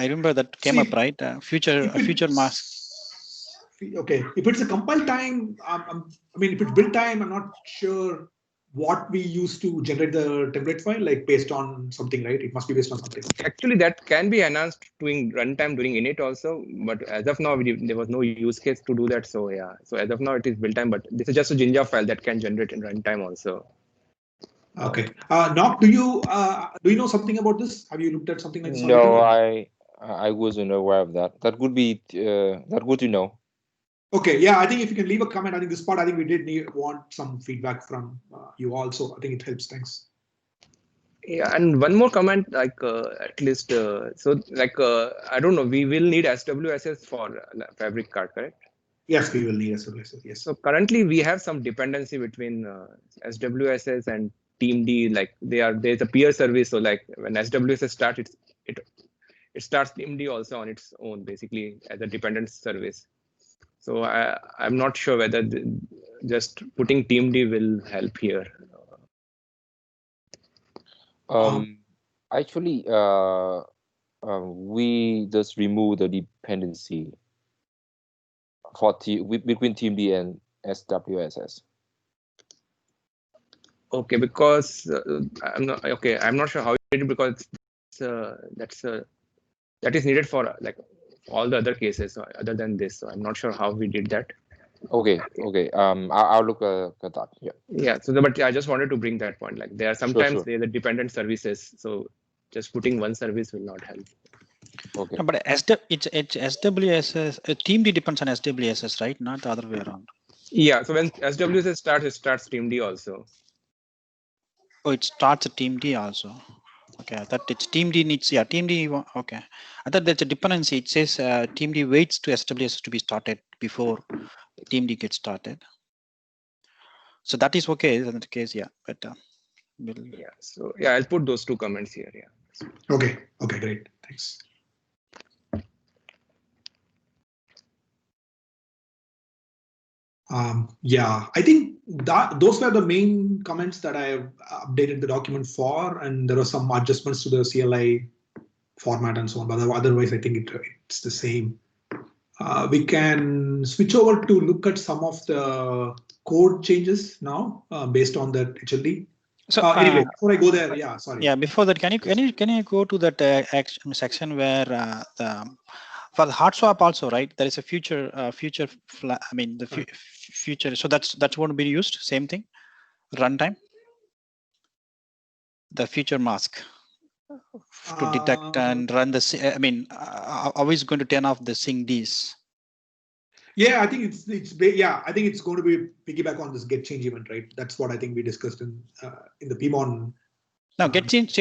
remember that came up, right? Future mask. Okay, if it's a compile time, I mean, if it's build time, I'm not sure what we use to generate the template file, like based on something, right? It must be based on something. Actually, that can be enhanced during runtime during init also, but as of now, there was no use case to do that. So yeah, so as of now, it is build time, but this is just a Jinja file that can generate in runtime also. Okay. Nock, do you know something about this? Have you looked at something like this? No, I wasn't aware of that. That would be that good to know. Okay, yeah, I think if you can leave a comment, I think this part, I think we did want some feedback from you also. I think it helps. Thanks. Yeah, and one more comment, like at least, so like I don't know, we will need SWSS for fabric card, correct? Yes, we will need SWSS. Yes. So currently we have some dependency between SWSS and TeamD. Like there's a peer service. So like when SWSS starts, it starts TeamD also on its own, basically as a dependent service. So I'm not sure whether just putting TeamD will help here. Actually, we just remove the dependency for between TeamD and SWSS. Okay, because I'm not sure how you did it, because that is needed for like all the other cases other than this. So I'm not sure how we did that. Okay. I'll look at that. Yeah. So but I just wanted to bring that point. Like there are sometimes there are dependent services, so just putting one service will not help. Okay. No, but it's SWSS. TeamD depends on SWSS, right? Not the other way around. Yeah. So when SWSS starts, it starts TeamD also. Oh, it starts at TeamD also. Okay, I thought it's TeamD needs, TeamD, okay. I thought there's a dependency. It says TeamD waits to SWSS to be started before TeamD gets started. So that is okay in that case, yeah. But yeah, so yeah, I'll put those two comments here. Yeah. Okay, great. Thanks. Yeah, I think that those were the main comments that I have updated the document for, and there were some adjustments to the CLI format and so on, but otherwise I think it's the same. We can switch over to look at some of the code changes now based on that HLD. So anyway, before I go there, yeah, sorry. Yeah, before that, can you go to that section where for the hard swap also, right? There is a future future. I mean the future. So that's going to be used. Same thing. Runtime. The future mask to detect and run the. I mean, always going to turn off the SING-Ds. Yeah, I think I think it's going to be piggyback on this get change event, right? That's what I think we discussed in the PMON. Now, get change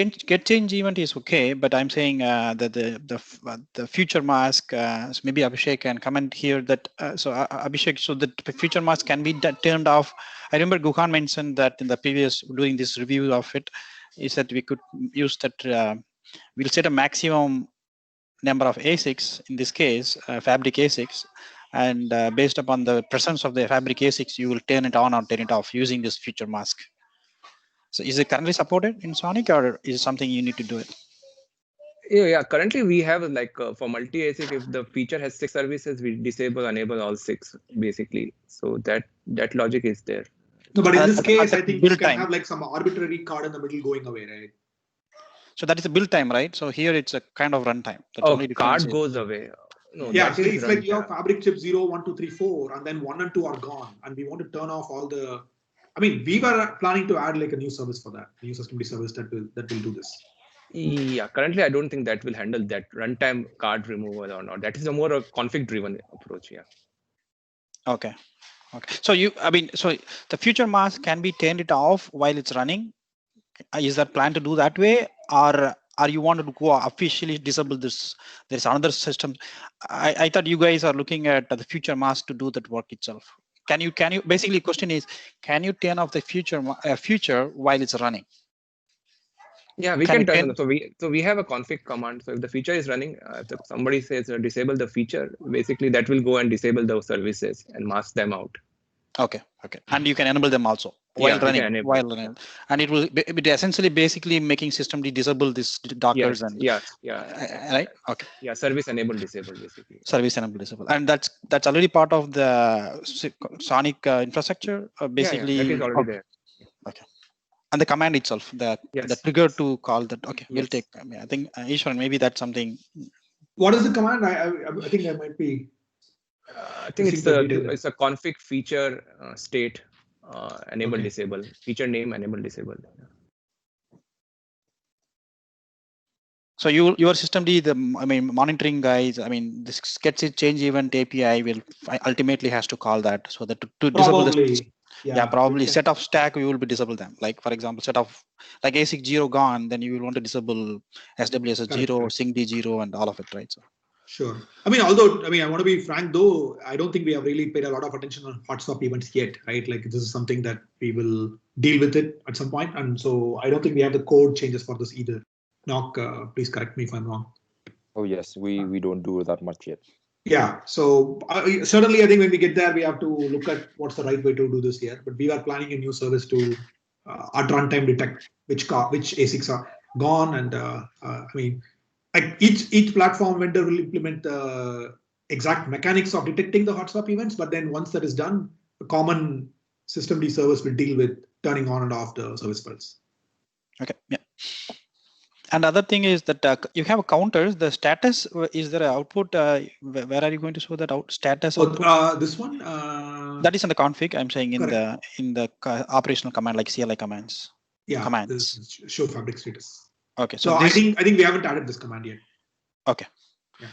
event is okay, but I'm saying that the future mask. So maybe Abhishek can comment here that. So Abhishek, so the future mask can be turned off. I remember Guhan mentioned that in the previous doing this review of it, is that we could use that. We'll set a maximum number of ASICs in this case, fabric ASICs, and based upon the presence of the fabric ASICs, you will turn it on or turn it off using this future mask. So is it currently supported in SONiC, or is it something you need to do it? Yeah. Currently, we have like for multi-ASIC, if the feature has 6 services, we enable all 6 basically. So that logic is there. No, but in this case, I think you can time. have like some arbitrary card in the middle going away, right? So that is a build time, right? So here it's a kind of runtime. Oh, card goes away. No, yeah, so it's like you have fabric chip 0, 1, 2, 3, 4, and then 1 and 2 are gone, and we want to turn off all the. I mean, we were planning to add like a new service for that, new systemd service that will do this. Yeah, currently I don't think that will handle that runtime card removal or not. That is a more a config-driven approach. Yeah. Okay. So so the future mask can be turned it off while it's running. Is that plan to do that way, or you wanted to go officially disable this? There's another system. I thought you guys are looking at the future mask to do that work itself. Can you basically question is, can you turn off the future while it's running? Yeah, we can turn on. So we have a config command. So if the feature is running, if somebody says disable the feature, basically that will go and disable those services and mask them out. Okay. And you can enable them also while running. And it will be essentially basically making systemd disable this Dockers and right. Okay. Yeah, service enable disable basically. Service enable disable, and that's already part of the SONiC infrastructure. Basically, that is already there. Okay. And the command itself, the trigger to call that. Okay, we'll take. I think Ishwaran, maybe that's something. What is the command? I think I might be. I think it's a config feature state enable disable, feature name enable disable. So your systemd, monitoring guys, this gets it change event API will ultimately has to call that, so that to disable this. Yeah, probably set of stack we will be disable them. Like for example, set of like ASIC 0 gone, then you will want to disable SWSS 0, syncd 0, and all of it, right? So. Sure. Although I want to be frank though, I don't think we have really paid a lot of attention on hot swap events yet, right? Like this is something that we will deal with it at some point, and so I don't think we have the code changes for this either. Nock, please correct me if I'm wrong. Oh yes, we don't do that much yet. Yeah, so certainly I think when we get there, we have to look at what's the right way to do this here. But we are planning a new service to at runtime detect which ASICs are gone, and like each platform vendor will implement the exact mechanics of detecting the hot swap events. But then once that is done, a common systemd service will deal with turning on and off the service pulse. Okay. Yeah. And the other thing is that you have counters. The status, is there an output? Where are you going to show that out status? This one. That is in the config. I'm saying in the operational command like CLI commands. Yeah. Commands. Show fabric status. Okay. So I think we haven't added this command yet. Okay. Yeah.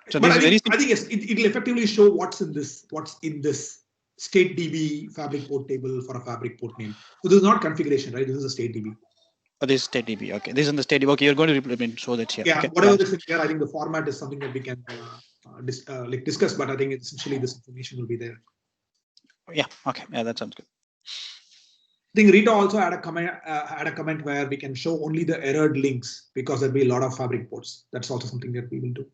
So but I think yes, it'll effectively show what's in this state DB fabric port table for a fabric port name. So this is not configuration, right? This is a state DB. Oh, this is state DB. Okay, this is in the state DB. Okay, you're going to implement show that here. Yeah, okay. Whatever this is here, I think the format is something that we can discuss, but I think essentially this information will be there. Yeah. Okay. Yeah, that sounds good. I think Rita also had a comment where we can show only the errored links because there'll be a lot of fabric ports. That's also something that we will do.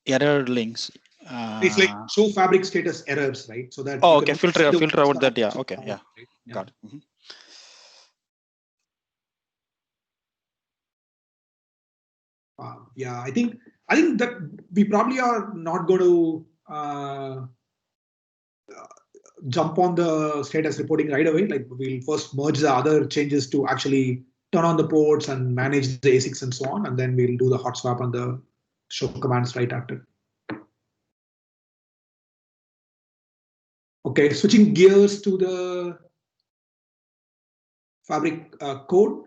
Error links. It's like show fabric status errors, right? So that. Oh, okay. Filter out that. Yeah. Okay. Yeah. Right? Got it. Mm-hmm. Yeah, I think that we probably are not going to jump on the status reporting right away. Like we'll first merge the other changes to actually turn on the ports and manage the ASICs and so on, and then we'll do the hot swap and the show commands right after. Okay, switching gears to the fabric code.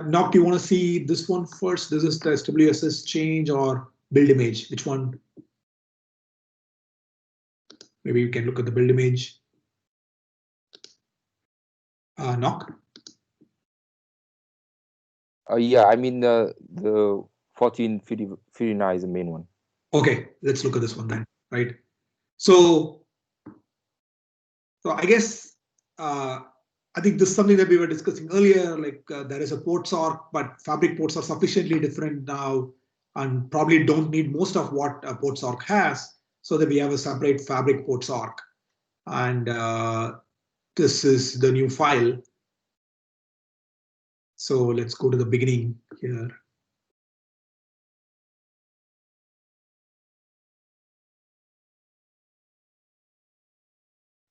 Nock, do you want to see this one first? This is the SWSS change or build image? Which one? Maybe you can look at the build image. Nock? Yeah, I mean the 1459 is the main one. Okay, let's look at this one then, right? So I guess I think this is something that we were discussing earlier, like there is a port SORC, but fabric ports are sufficiently different now and probably don't need most of what a port SORC has, so that we have a separate fabric port SORC. And this is the new file. So let's go to the beginning here.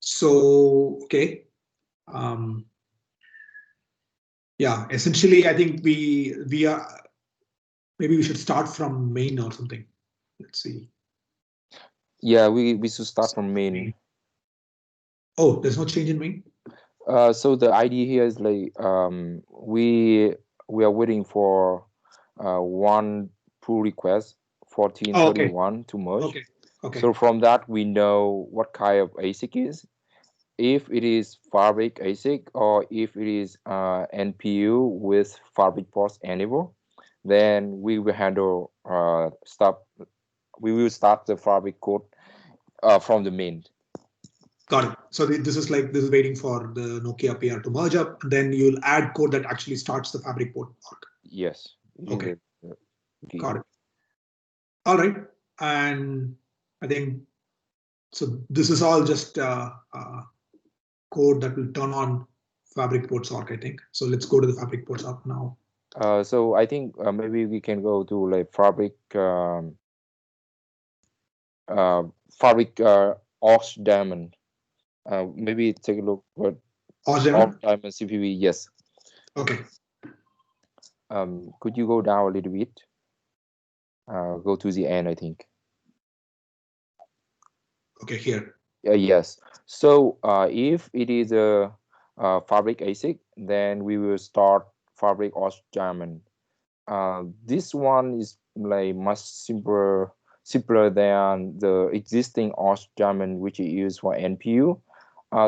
So, okay. Yeah, essentially, I think we are, maybe we should start from main or something. Let's see. Yeah, we should start from main. Oh, there's no change in main? So the idea here is like we are waiting for one pull request 1431 to merge. Okay. Okay. So from that we know what kind of ASIC is, if it is Fabric ASIC or if it is NPU with Fabric ports enabled, then we will handle we will start the Fabric code from the main. Got it. So this is waiting for the Nokia PR to merge up, and then you'll add code that actually starts the Fabric port arc. Yes. Okay. Okay. Got it. All right. And I think, so this is all just code that will turn on Fabric ports arc, I think. So let's go to the Fabric ports arc now. So I think maybe we can go to like Fabric Ox Diamond. Maybe take a look at Ox Diamond CPV. Yes. Okay. Could you go down a little bit? Go to the end, I think. Okay, here. Yes. So if it is a Fabric ASIC, then we will start Fabric Ox Diamond. This one is like much simpler than the existing Ox Diamond, which is used for NPU.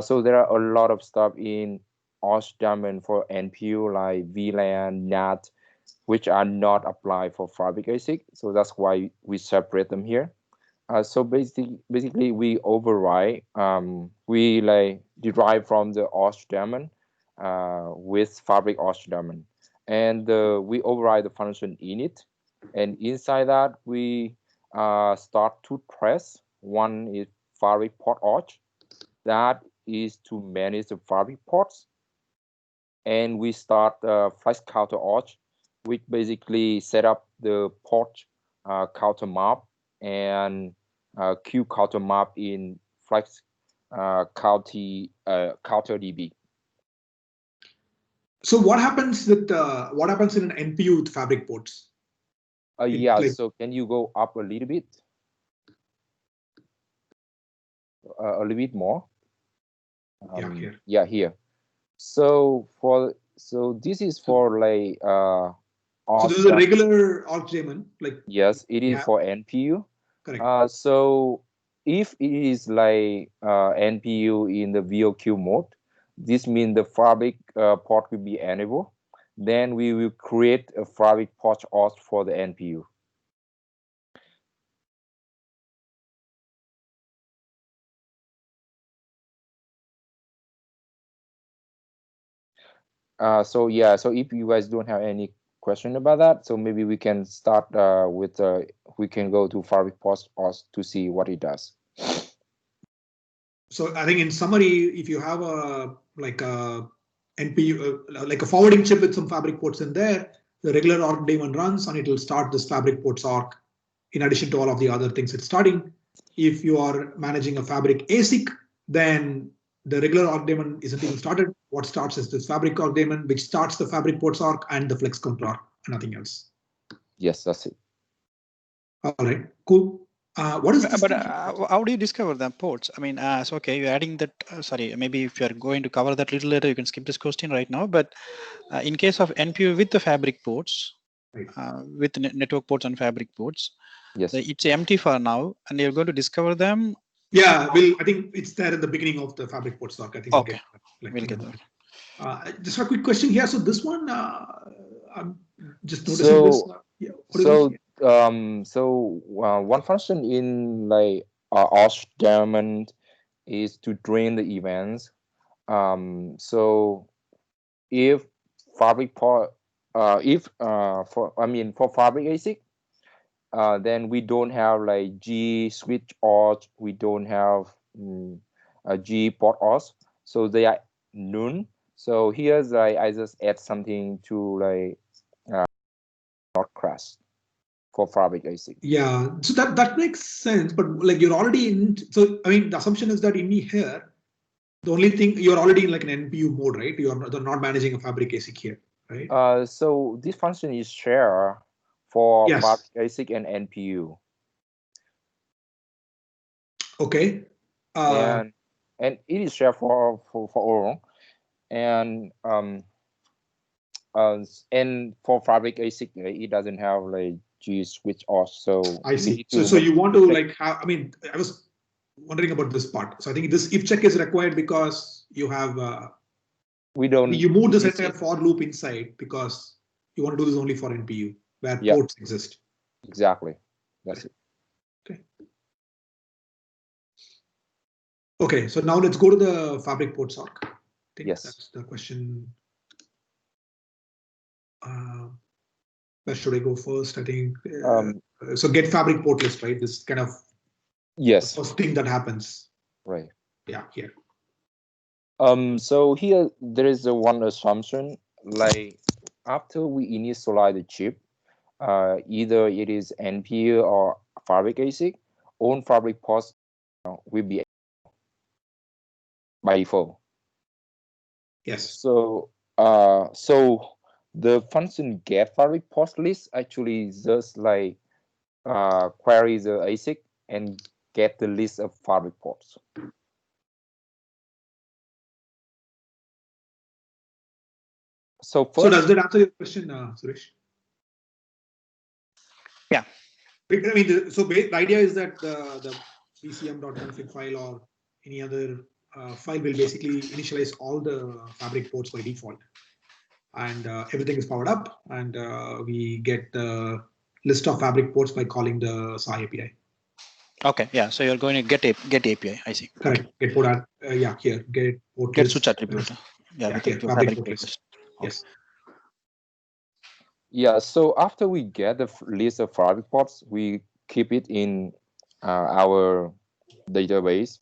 So there are a lot of stuff in Ox Diamond for NPU like VLAN, NAT, which are not applied for Fabric ASIC. So that's why we separate them here. So basically we override, we like derive from the Ox Diamond with Fabric Ox Diamond, and we override the function init, and inside that we start two threads. One is Fabric port Ox, that is to manage the Fabric ports, and we start flex counter Ox, which basically set up the port counter map and queue counter map in flex counter DB. So what happens with what happens in an NPU with Fabric ports? Yeah. So can you go up a little bit? A little bit more. Yeah, here. Yeah, here. So this is for like so this is a regular Ox Diamond, like. Yes, it is for NPU. Correct. So if it is like NPU in the VOQ mode, this means the Fabric port will be enabled. Then we will create a Fabric port Ox for the NPU. So yeah, so if you guys don't have any question about that, so maybe we can start with we can go to Fabric port Ox to see what it does. So I think in summary, if you have a like a NPU, like a forwarding chip with some Fabric ports in there, the regular Ox Diamond runs and it will start this Fabric ports arc in addition to all of the other things it's starting. If you are managing a Fabric ASIC, then the regular Ox Diamond isn't even started. What starts is this Fabric Ox Diamond, which starts the Fabric ports arc and the flex counter arc, nothing else. Yes, that's it. All right, cool. What is this? But how do you discover the ports? I mean, so okay, you're adding that. Sorry, maybe if you're going to cover that little later, you can skip this question right now. But in case of NPU with the Fabric ports, right. With network ports and Fabric ports, yes, it's empty for now, and you're going to discover them. Yeah, I think it's there at the beginning of the Fabric ports arc. I think. Okay, we'll get that. Just a quick question here. So this one, I'm just noticing this. Yeah, one function in like Ox Diamond is to drain the events. So if Fabric port, for Fabric ASIC, then we don't have like G switch Ox, we don't have a G port Ox. So they are none. So here's like I just add something to like not crash for fabric ASIC. Yeah, so that makes sense, but like you're already in. So I mean, the assumption is that in here, the only thing you're already in like an NPU mode, right? You're not managing a fabric ASIC here, right? So this function is shared for Yes. fabric ASIC and NPU. Okay. And it is shared for all. And for fabric ASIC, it doesn't have like G switch off. So I see. So you want to like have, I mean, I was wondering about this part. So I think this if check is required because you have you move this entire for loop inside because you want to do this only for NPU where ports exist. Exactly. That's it. Okay. Okay, so now let's go to the fabric ports arc. I think that's the question. Where should I go first? I think so. Get fabric port list, right? This kind of the first thing that happens. Right. Yeah, here. So here there is one assumption, like after we initialize the chip, either it is NPU or fabric ASIC, on fabric ports will be by default. Yes. So the function get fabric port list actually just like query the ASIC and get the list of fabric ports. So does that answer your question, Suresh? Yeah. I mean, so the idea is that the bcm.config file or any other file will basically initialize all the fabric ports by default, and everything is powered up, and we get the list of fabric ports by calling the SAI API. Okay, yeah. So you're going to get API. I see. Correct. Okay. Get port here. Get port get list. switch attribute. Yeah, here, fabric port list. Yes. Yeah. So after we get the list of fabric ports, we keep it in our database.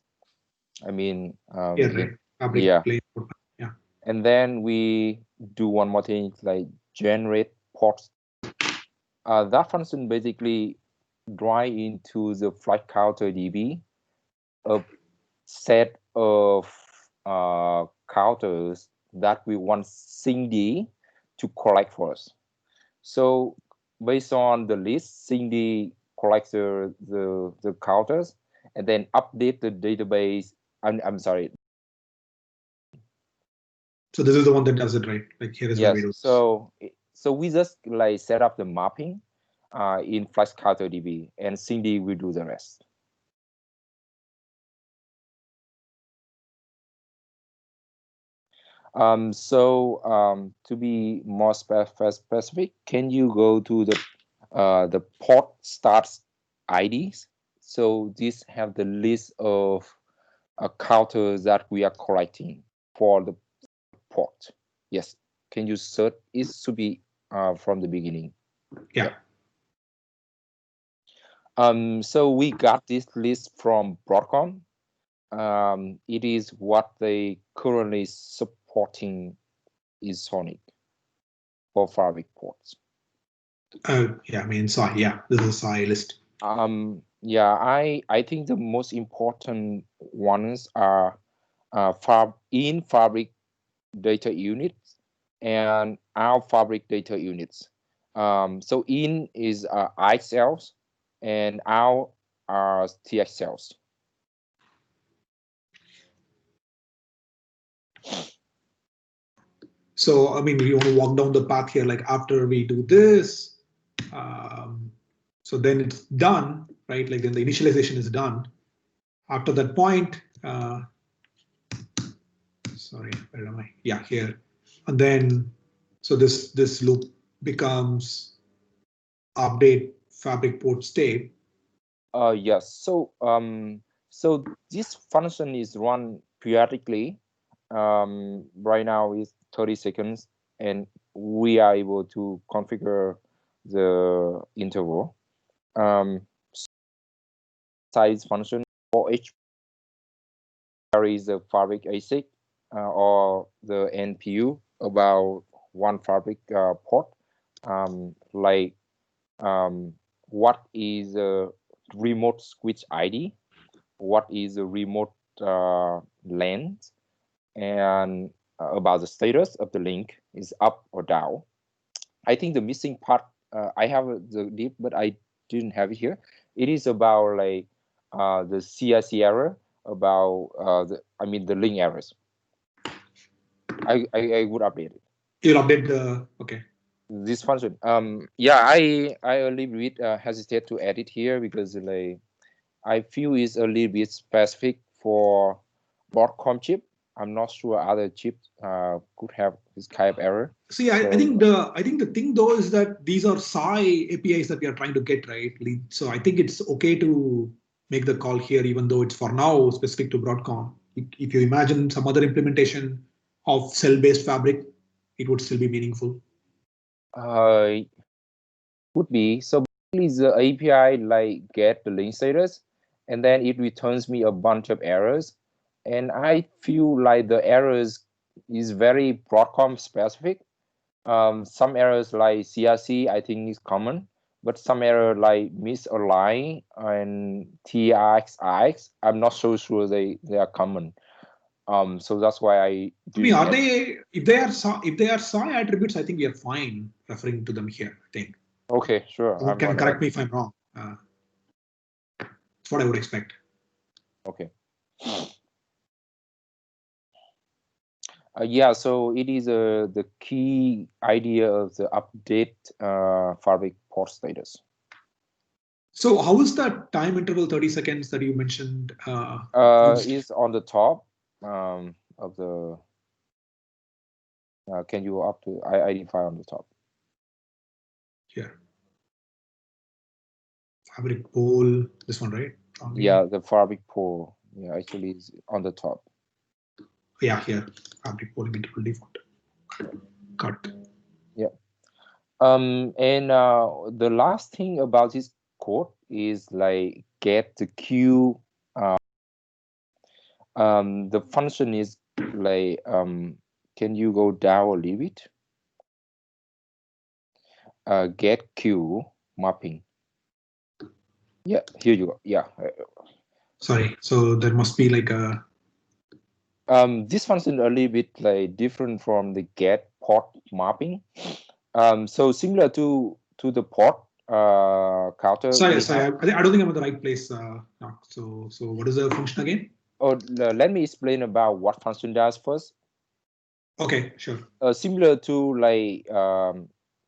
I mean, fabric yeah. Yeah. And then we do one more thing, like generate ports. That function basically drive into the flight counter DB a set of counters that we want SIND to collect for us. So based on the list, SIND collects the counters and then update the database. I'm sorry. So this is the one that does it, right? Like here is where we do. So we just like set up the mapping in Flash Counter DB, and SIND will do the rest. To be more specific, can you go to the port starts IDs? So these have the list of counters that we are collecting for the port. Yes. Can you search? It should be from the beginning. Yeah. So we got this list from Broadcom. It is what they currently supporting is SONiC for fabric ports. Yeah, I mean, SAI. Yeah, this is a SAI list. Yeah, I think the most important ones are in fabric data units and out fabric data units. So in is I cells and out are TX cells. So, I mean, we want to walk down the path here, like after we do this, so then it's done, right? Like then the initialization is done. After that point, sorry, where am I? Yeah, here. And then, so this loop becomes update fabric port state. Yes. So so this function is run periodically. Right now is 30 seconds, and we are able to configure the interval. Size function for each carries the fabric ASIC or the NPU about one fabric port, like what is a remote switch ID, what is a remote length, and about the status of the link is up or down. I think the missing part, I have the deep, but I didn't have it here. It is about like the CIC error, about the link errors. I would update it. You'll update the this function. Yeah, I a little bit hesitate to add it here because like I feel it's a little bit specific for Broadcom chip. I'm not sure other chips could have this kind of error. See, I think the thing though is that these are SI APIs that we are trying to get, right? So I think it's okay to make the call here, even though it's for now specific to Broadcom. If you imagine some other implementation of cell-based fabric, it would still be meaningful. Could be. So basically the API like get the link status, and then it returns me a bunch of errors. And I feel like the errors is very Broadcom specific. Some errors like CRC, I think is common, but some error like misalign and TRX, I'm not so sure they are common. So that's why I mean, are they, if they are SI attributes, I think we are fine referring to them here, I think. Okay, sure. You can correct me if I'm wrong. That's what I would expect. Okay. Yeah, so it is the key idea of the update fabric port status. So how is that time interval 30 seconds that you mentioned? Is on the top of the. Can you up to identify on the top? Here. Fabric pool, this one, right? Yeah, the fabric pool. Yeah, actually is on the top. Yeah, here. Fabric pool interval default. Got it. Yeah. And the last thing about this code is like get the queue. The function is like can you go down a little bit? Get queue mapping. Yeah, here you go. Yeah. Sorry, so there must be like a. This function a little bit like different from the get port mapping. So similar to the port counter. Sorry, I don't think I'm in the right place. So what is the function again? Oh, let me explain about what function does first. Okay, sure. Similar to like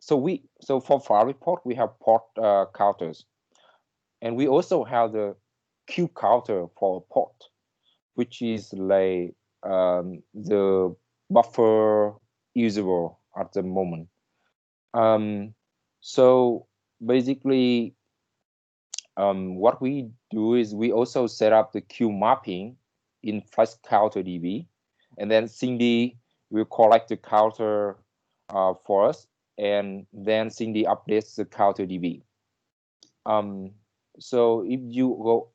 so for fabric port we have port counters, and we also have the queue counter for a port, which is like the buffer usable at the moment. So basically, what we do is we also set up the queue mapping in flash counter DB, and then Cindy will collect the counter for us, and then Cindy updates the counter DB. So if you go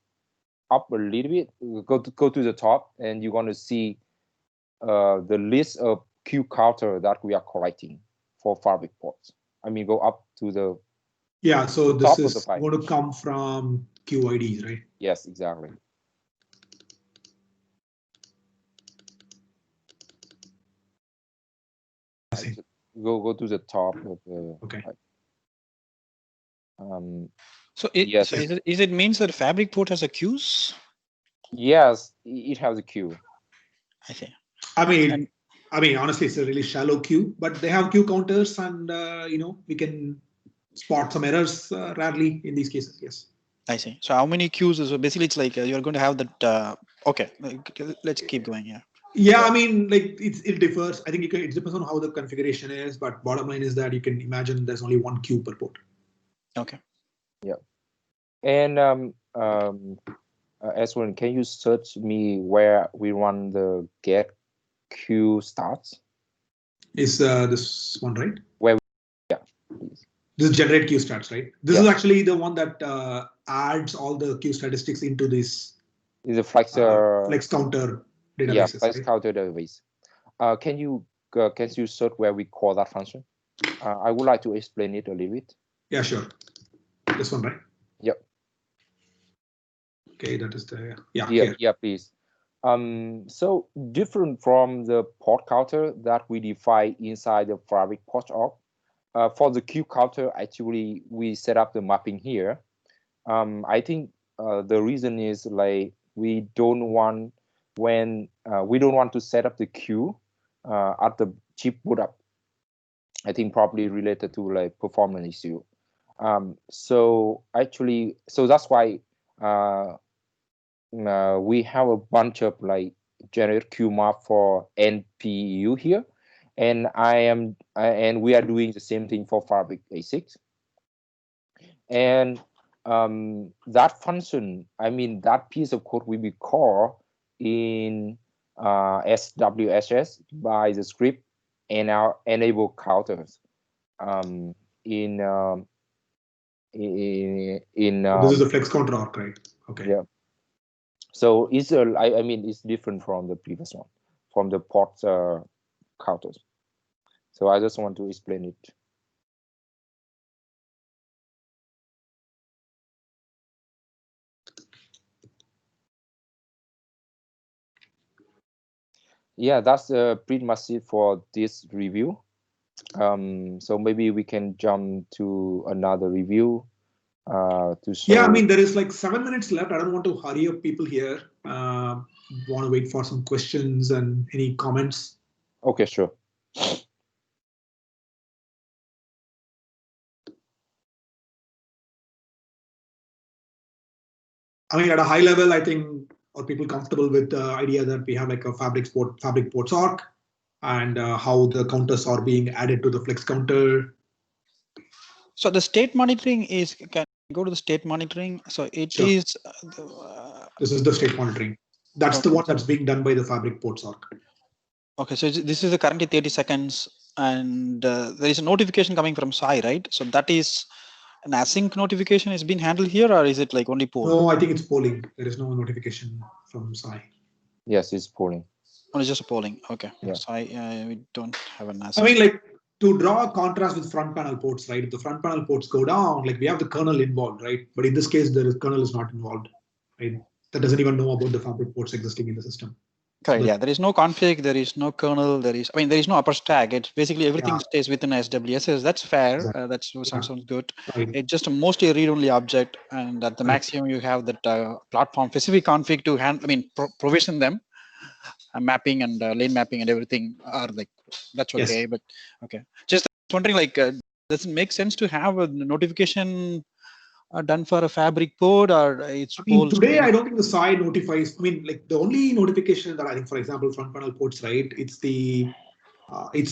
up a little bit, go to the top, and you're going to see the list of queue counter that we are collecting for fabric ports. I mean, go up to the so this is going to come from QIDs, right? Yes, exactly. Go to the top of the. Okay. So yes. Is it means that fabric port has a queues? Yes, it has a queue. I see. I mean, honestly, it's a really shallow queue, but they have queue counters, and we can spot some errors rarely in these cases. Yes. I see. So how many queues? So basically, it's like you're going to have that. Okay, let's keep going here. Yeah, I mean, like it differs. I think it depends on how the configuration is, but bottom line is that you can imagine there's only one queue per port. Okay. Yeah. And S1, can you search me where we run the get queue starts? Is this one right? Where? Yeah. Please. This is generate queue starts, right? This is actually the one that adds all the queue statistics into this. Is a flex counter database. Yeah, flex counter database. can you search where we call that function? I would like to explain it a little bit. Yeah, sure. This one, right? Yep. Okay, that is the yeah, please. So different from the port counter that we define inside the Fabric port org, for the queue counter, actually we set up the mapping here. I think the reason is like we don't want to set up the queue at the chip boot up. I think probably related to like performance issue. So that's why we have a bunch of like generic queue map for NPU here, and we are doing the same thing for Fabric ASICs. And that function, I mean, that piece of code will be called in SWSS by the script and our enable counters. This is the flex counter arc, right? Okay. Yeah. So it's I mean it's different from the previous one, from the port counters. So I just want to explain it. Yeah, that's pretty much it for this review. So maybe we can jump to another review to show. Yeah, I mean, there is like 7 minutes left. I don't want to hurry up people here. Want to wait for some questions and any comments? Okay, sure. I mean, at a high level, I think, are people comfortable with the idea that we have like a fabric ports arc and how the counters are being added to the flex counter? So the state monitoring is, can go to the state monitoring. So it Sure. is. This is the state monitoring. That's the one that's being done by the fabric ports arc. Okay, so this is the currently 30 seconds, and there is a notification coming from SAI, right? So that is an async notification is being handled here, or is it like only poll? No, I think it's polling. There is no notification from SAI. Yes, it's polling. Oh, it's just a polling. Okay. Yeah. SAI, we don't have an async. I mean, like to draw a contrast with front panel ports, right? If the front panel ports go down, like we have the kernel involved, right? But in this case, kernel is not involved, right? That doesn't even know about the fabric ports existing in the system. Correct. Yeah, there is no config, there is no kernel, there is no upper stack. It's basically everything stays within SWSS. That's fair. Exactly. That sounds good. Right. It's just a mostly read-only object, and at the maximum you have that platform-specific config to provision them, mapping and lane mapping and everything are like that's okay. Yes. But okay, just wondering, like, does it make sense to have a notification done for a fabric port, or it's today I don't think the SAI notifies. I mean, like the only notification that I think, for example, front panel ports, right? It's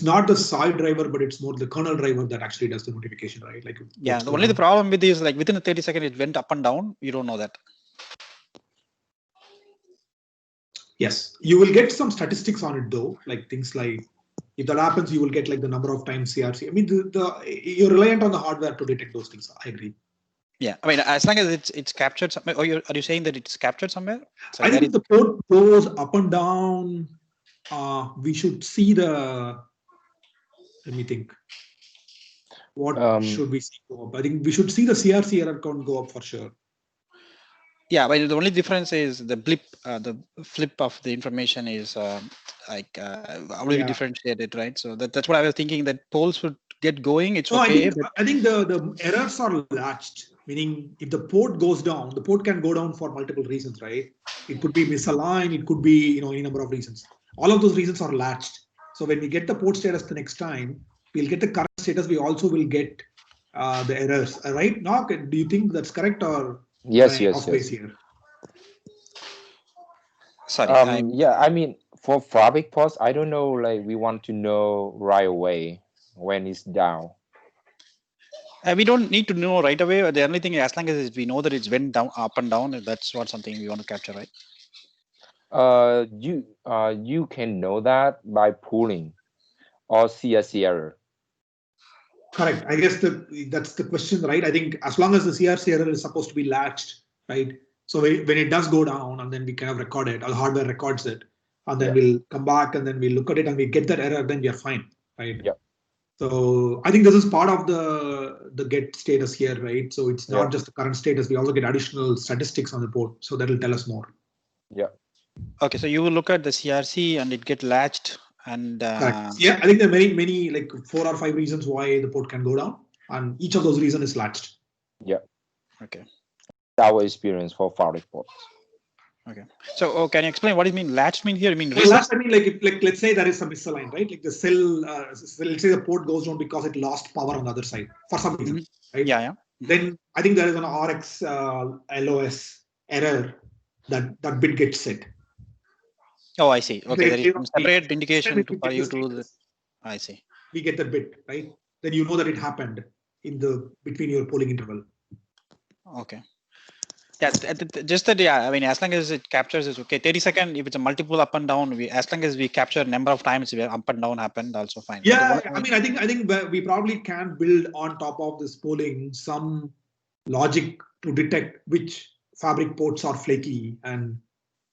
not the SAI driver, but it's more the kernel driver that actually does the notification, right? Like yeah, the problem with this, like within a 30 seconds, it went up and down. You don't know that. Yes, you will get some statistics on it though, like things like if that happens, you will get like the number of times CRC. I mean, you're reliant on the hardware to detect those things. I agree. Yeah, I mean, as long as it's captured somewhere, or are you saying that it's captured somewhere? So I think if the port goes up and down, we should see the. Let me think. What should we see go up? I think we should see the CRC error count go up for sure. Yeah, but the only difference is the blip, the flip of the information is how do you differentiate it, right? So that's what I was thinking, that polls would get going. It's okay. I think the errors are latched, meaning if the port goes down, the port can go down for multiple reasons, right? It could be misaligned, it could be any number of reasons. All of those reasons are latched. So when we get the port status the next time, we'll get the current status. We also will get the errors, right? Nok, do you think that's correct or? Yes. Here? Sorry. Yeah, I mean, for fabric ports, I don't know. Like we want to know right away when it's down. We don't need to know right away. The only thing, as long as we know that it's went down, up and down, that's what something we want to capture, right? You can know that by pooling or CRC error. Correct. I guess that's the question, right? I think as long as the CRC error is supposed to be latched, right? So when it does go down and then we kind of record it, or the hardware records it, and then we'll come back and then we look at it and we get that error, then we are fine, right? Yeah. So I think this is part of the get status here, right? So it's not just the current status. We also get additional statistics on the port, so that will tell us more. Yeah. Okay, so you will look at the CRC and it get latched and yeah, I think there are many like 4 or 5 reasons why the port can go down, and each of those reasons is latched. Yeah. Okay. Our experience for fabric ports. Okay. So can you explain what do you mean latch mean here? I mean, latch, I mean like let's say there is some misaligned, right? Like the cell, let's say the port goes down because it lost power on the other side for some reason, right? Yeah. Then I think there is an RX LOS error that bit gets set. Oh, I see. Okay, there is some separate indication for you to the. I see. We get that bit, right? Then you know that it happened in the between your polling interval. Okay. Yeah, just that. Yeah, I mean, as long as it captures is okay. 30 seconds. If it's a multiple up and down, as long as we capture number of times where up and down happened, also fine. Yeah, I mean, I think we probably can build on top of this polling some logic to detect which fabric ports are flaky, and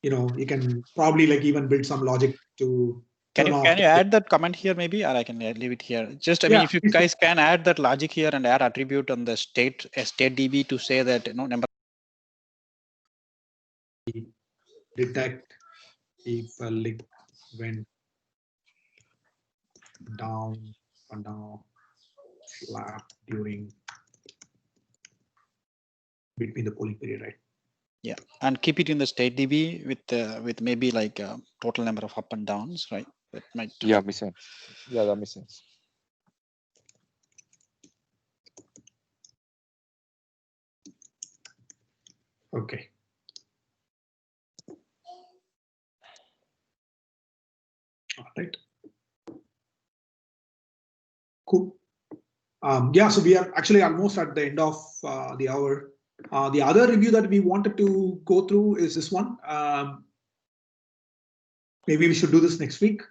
you can probably like even build some logic to. Can you add that comment here maybe, or I can leave it here? Just I mean, if you guys can add that logic here and add attribute on the state DB to say that number. Detect if a link went down or down flat during between the polling period, right? Yeah, and keep it in the state DB with maybe like a total number of up and downs, right? That might. Yeah, makes sense. Yeah, that makes sense. Okay. All right. Cool. Yeah, so we are actually almost at the end of the hour. The other review that we wanted to go through is this one. Maybe we should do this next week.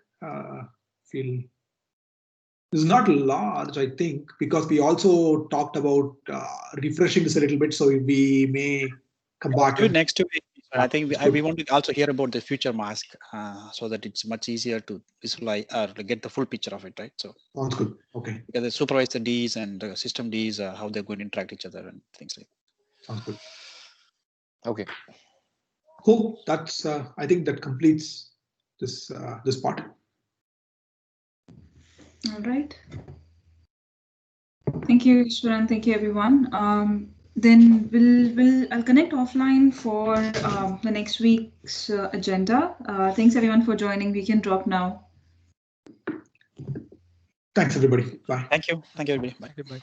Feel this is not large, I think, because we also talked about refreshing this a little bit. So we may come back. Do it next week. I think we want to also hear about the future mask so that it's much easier to visualize or get the full picture of it, right? So sounds good. Okay. Because the supervisor Ds and the system Ds, how they're going to interact with each other and things like that. Sounds good. Okay. Cool. That's I think that completes this this part. All right. Thank you, Ishwaran. Thank you, everyone. Then I'll connect offline for the next week's agenda. Thanks everyone for joining. We can drop now. Thanks everybody. Bye. Thank you. Thank you everybody. Bye. Bye.